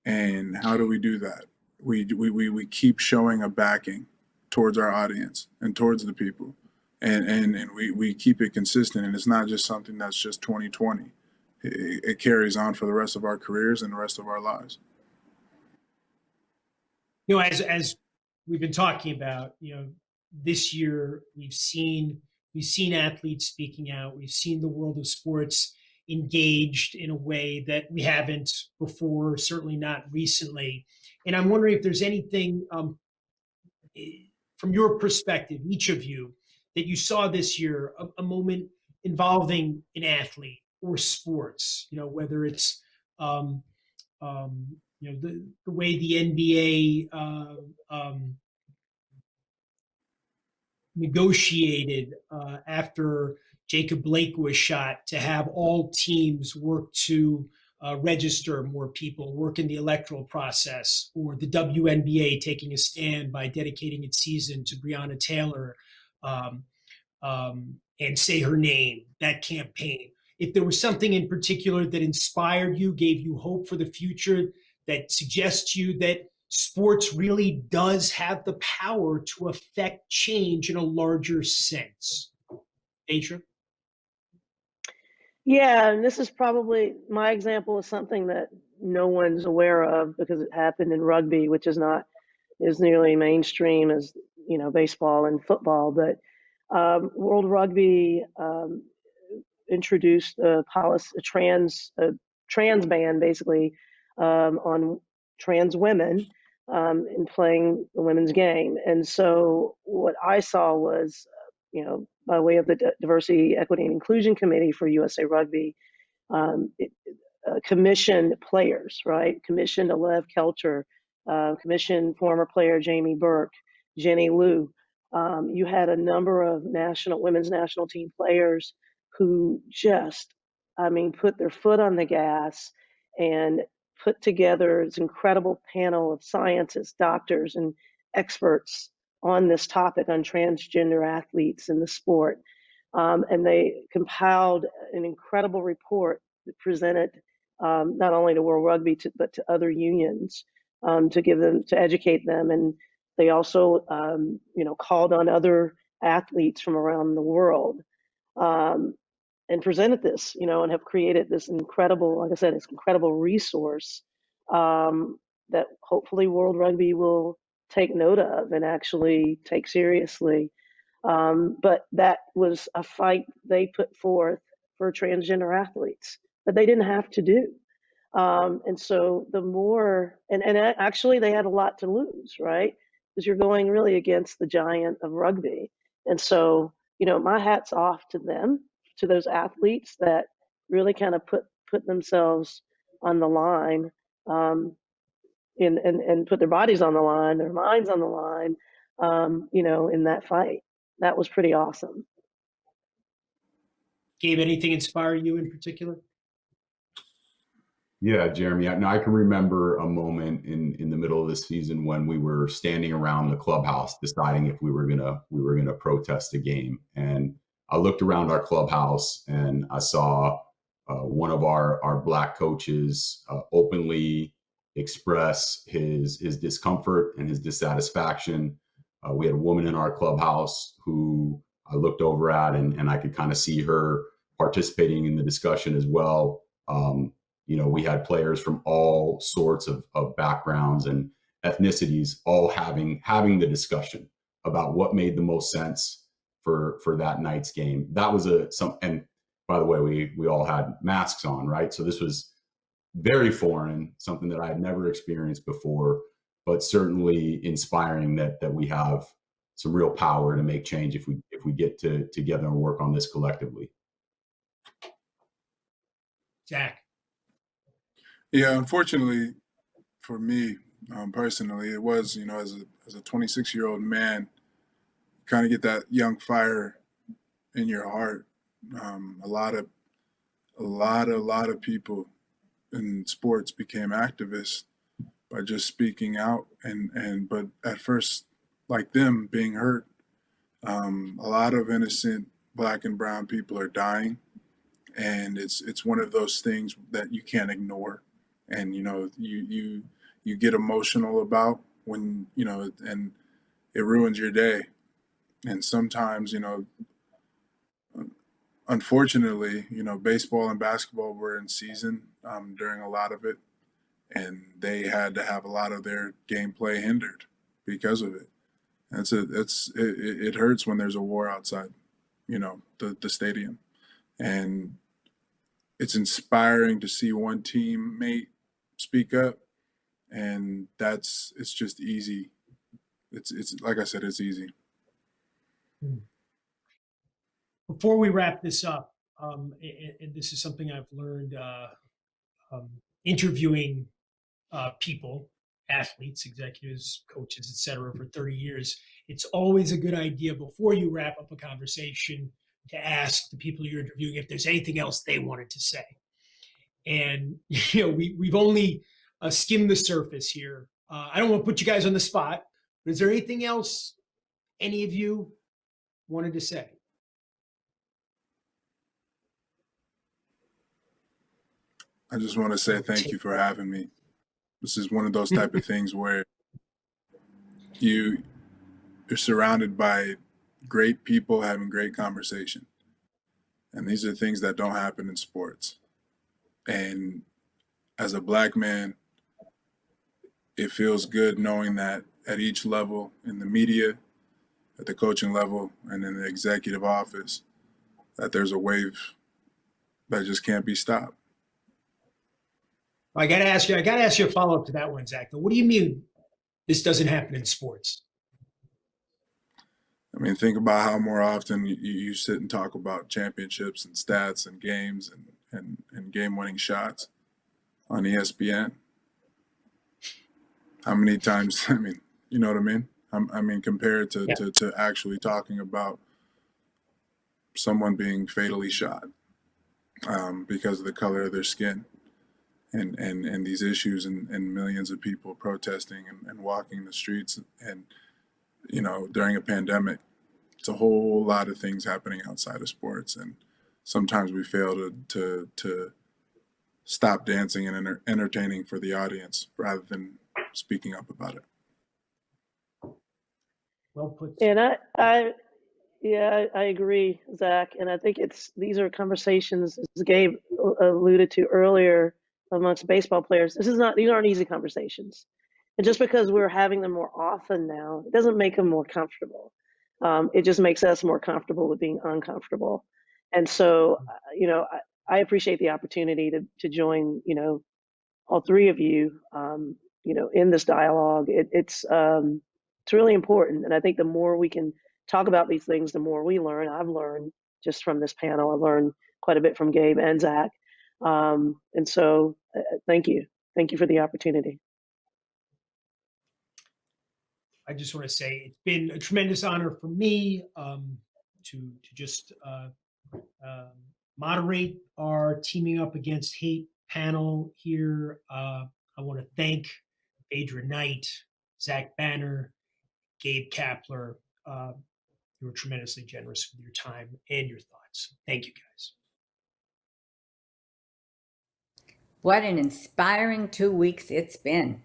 And how do we do that? We keep showing a backing towards our audience and towards the people. And we keep it consistent. And it's not just something that's just 2020. It carries on for the rest of our careers and the rest of our lives. You know, as we've been talking about, you know, this year we've seen athletes speaking out. We've seen the world of sports engaged in a way that we haven't before, certainly not recently. And I'm wondering if there's anything from your perspective, each of you, that you saw this year, a moment involving an athlete or sports, you know, whether it's, you know, the way the NBA negotiated after Jacob Blake was shot to have all teams work to register more people, work in the electoral process, or the WNBA taking a stand by dedicating its season to Breonna Taylor and say her name, that campaign. If there was something in particular that inspired you, gave you hope for the future, that suggests to you that sports really does have the power to affect change in a larger sense. Phaedra? Yeah, and this is probably my example of something that no one's aware of because it happened in rugby, which is not as nearly mainstream as, you know, baseball and football. But World Rugby introduced a trans ban, basically, on trans women in playing the women's game. And so what I saw was, you know, by way of the Diversity, Equity, and Inclusion Committee for USA Rugby, commissioned players, right? Commissioned Alev Kelcher, commissioned former player Jamie Burke, Jenny Liu. You had a number of women's national team players who just, I mean, put their foot on the gas and put together this incredible panel of scientists, doctors, and experts on this topic on transgender athletes in the sport. And they compiled an incredible report that presented not only to World Rugby, but to other unions to educate them. And they also, you know, called on other athletes from around the world and presented this, you know, and have created this incredible, like I said, this incredible resource that hopefully World Rugby will take note of and actually take seriously. But that was a fight they put forth for transgender athletes that they didn't have to do. And so the more, and actually they had a lot to lose, right? Because you're going really against the giant of rugby. And so, you know, my hat's off to them, to those athletes that really kind of put themselves on the line and put their bodies on the line, their minds on the line, you know, in that fight. That was pretty awesome. Gabe, anything inspire you in particular? Yeah, Jeremy. I can remember a moment in the middle of the season when we were standing around the clubhouse deciding if we were gonna protest a game, and I looked around our clubhouse and I saw one of our black coaches openly express his discomfort and his dissatisfaction. We had a woman in our clubhouse who I looked over at, and I could kind of see her participating in the discussion as well. We had players from all sorts of backgrounds and ethnicities all having the discussion about what made the most sense for that night's game. That was and by the way, we all had masks on, right? So this was very foreign, something that I had never experienced before, but certainly inspiring that we have some real power to make change if we get together and work on this collectively. Zach. Yeah, unfortunately for me personally, it was, as a 26-year-old man, kind of get that young fire in your heart. A lot of people in sports became activists by just speaking out, but at first, like them being hurt, a lot of innocent Black and brown people are dying, and it's one of those things that you can't ignore. And you get emotional about when and it ruins your day. And sometimes unfortunately baseball and basketball were in season during a lot of it, and they had to have a lot of their gameplay hindered because of it. And it hurts when there's a war outside the stadium, and it's inspiring to see one teammate speak up, and it's just easy. It's like I said, it's easy. Before we wrap this up, and this is something I've learned interviewing people, athletes, executives, coaches, etc., for 30 years, it's always a good idea before you wrap up a conversation to ask the people you're interviewing if there's anything else they wanted to say. And we've only skimmed the surface here. I don't want to put you guys on the spot, but is there anything else any of you wanted to say? I just want to say thank you for having me. This is one of those type of things where you're surrounded by great people having great conversation. And these are things that don't happen in sports. And as a Black man, it feels good knowing that at each level, in the media, at the coaching level, and in the executive office, that there's a wave that just can't be stopped. I got to ask you a follow-up to that one, Zach. What do you mean this doesn't happen in sports? I mean, think about how more often you sit and talk about championships and stats and games and game-winning shots on ESPN. How many times, I mean, you know what I mean? I mean, compared to actually talking about someone being fatally shot because of the color of their skin. And these issues and millions of people protesting and walking the streets, and during a pandemic, it's a whole lot of things happening outside of sports, and sometimes we fail to stop dancing and entertaining for the audience rather than speaking up about it. Well put. And I agree, Zach. And I think these are conversations, as Gabe alluded to earlier, amongst baseball players. These aren't easy conversations. And just because we're having them more often now, it doesn't make them more comfortable. It just makes us more comfortable with being uncomfortable. And so, I appreciate the opportunity to join, all three of you, in this dialogue. It's really important. And I think the more we can talk about these things, the more we learn. I've learned just from this panel. I learned quite a bit from Gabe and Zach. And so thank you. Thank you for the opportunity. I just want to say it's been a tremendous honor for me to just moderate our Teaming Up Against Hate panel here. I want to thank Phaedra Knight, Zach Banner, Gabe Kapler. You were tremendously generous with your time and your thoughts. Thank you, guys. What an inspiring 2 weeks it's been.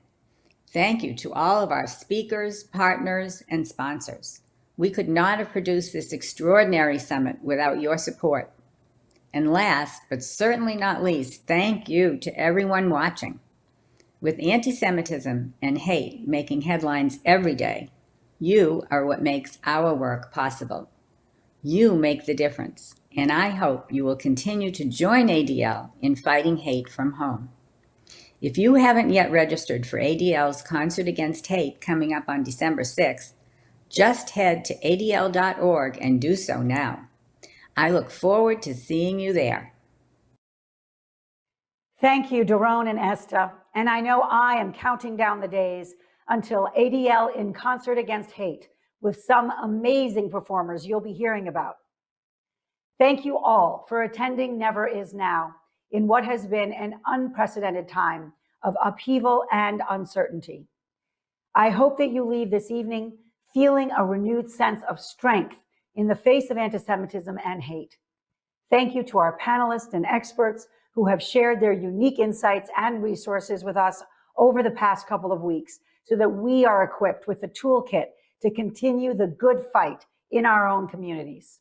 Thank you to all of our speakers, partners, and sponsors. We could not have produced this extraordinary summit without your support. And last, but certainly not least, thank you to everyone watching. With anti-Semitism and hate making headlines every day, you are what makes our work possible. You make the difference, and I hope you will continue to join ADL in fighting hate from home. If you haven't yet registered for ADL's Concert Against Hate coming up on December 6th, just head to adl.org and do so now. I look forward to seeing you there. Thank you, Daron and Esther. And I know I am counting down the days until ADL in Concert Against Hate with some amazing performers you'll be hearing about. Thank you all for attending Never Is Now in what has been an unprecedented time of upheaval and uncertainty. I hope that you leave this evening feeling a renewed sense of strength in the face of anti-Semitism and hate. Thank you to our panelists and experts who have shared their unique insights and resources with us over the past couple of weeks so that we are equipped with the toolkit to continue the good fight in our own communities.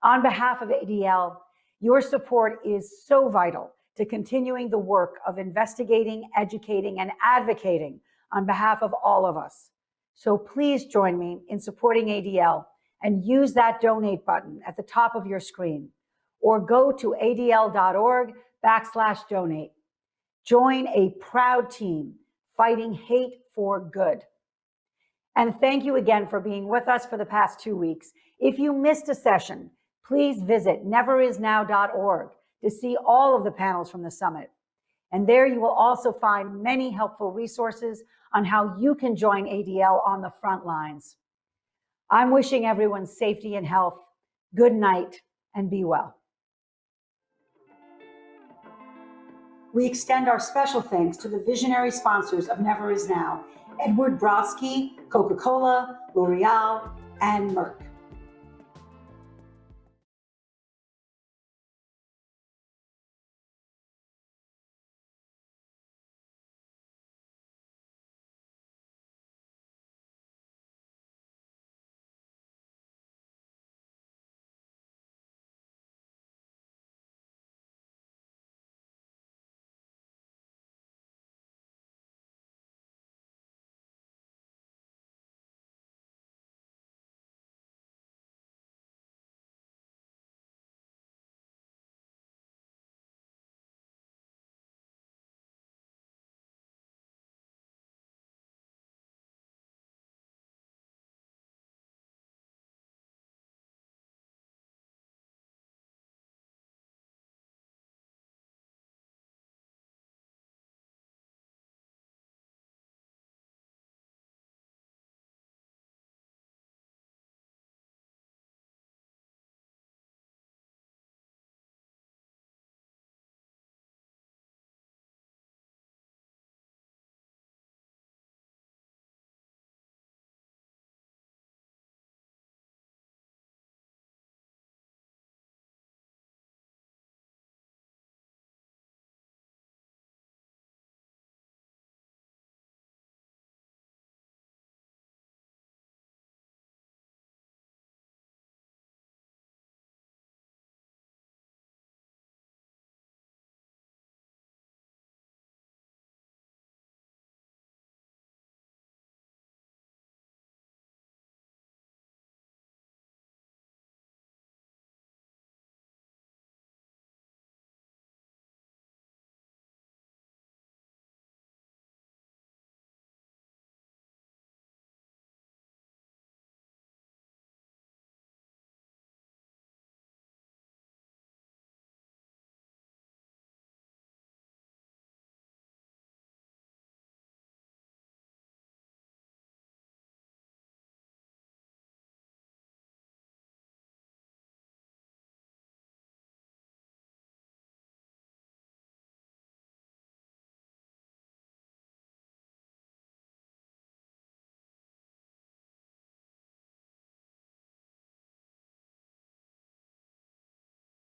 On behalf of ADL, your support is so vital to continuing the work of investigating, educating, and advocating on behalf of all of us. So please join me in supporting ADL and use that donate button at the top of your screen, or go to adl.org/donate. Join a proud team fighting hate for good. And thank you again for being with us for the past 2 weeks. If you missed a session, please visit neverisnow.org to see all of the panels from the summit. And there you will also find many helpful resources on how you can join ADL on the front lines. I'm wishing everyone safety and health. Good night and be well. We extend our special thanks to the visionary sponsors of Never Is Now, Edward Brodsky, Coca-Cola, L'Oreal, and Merck.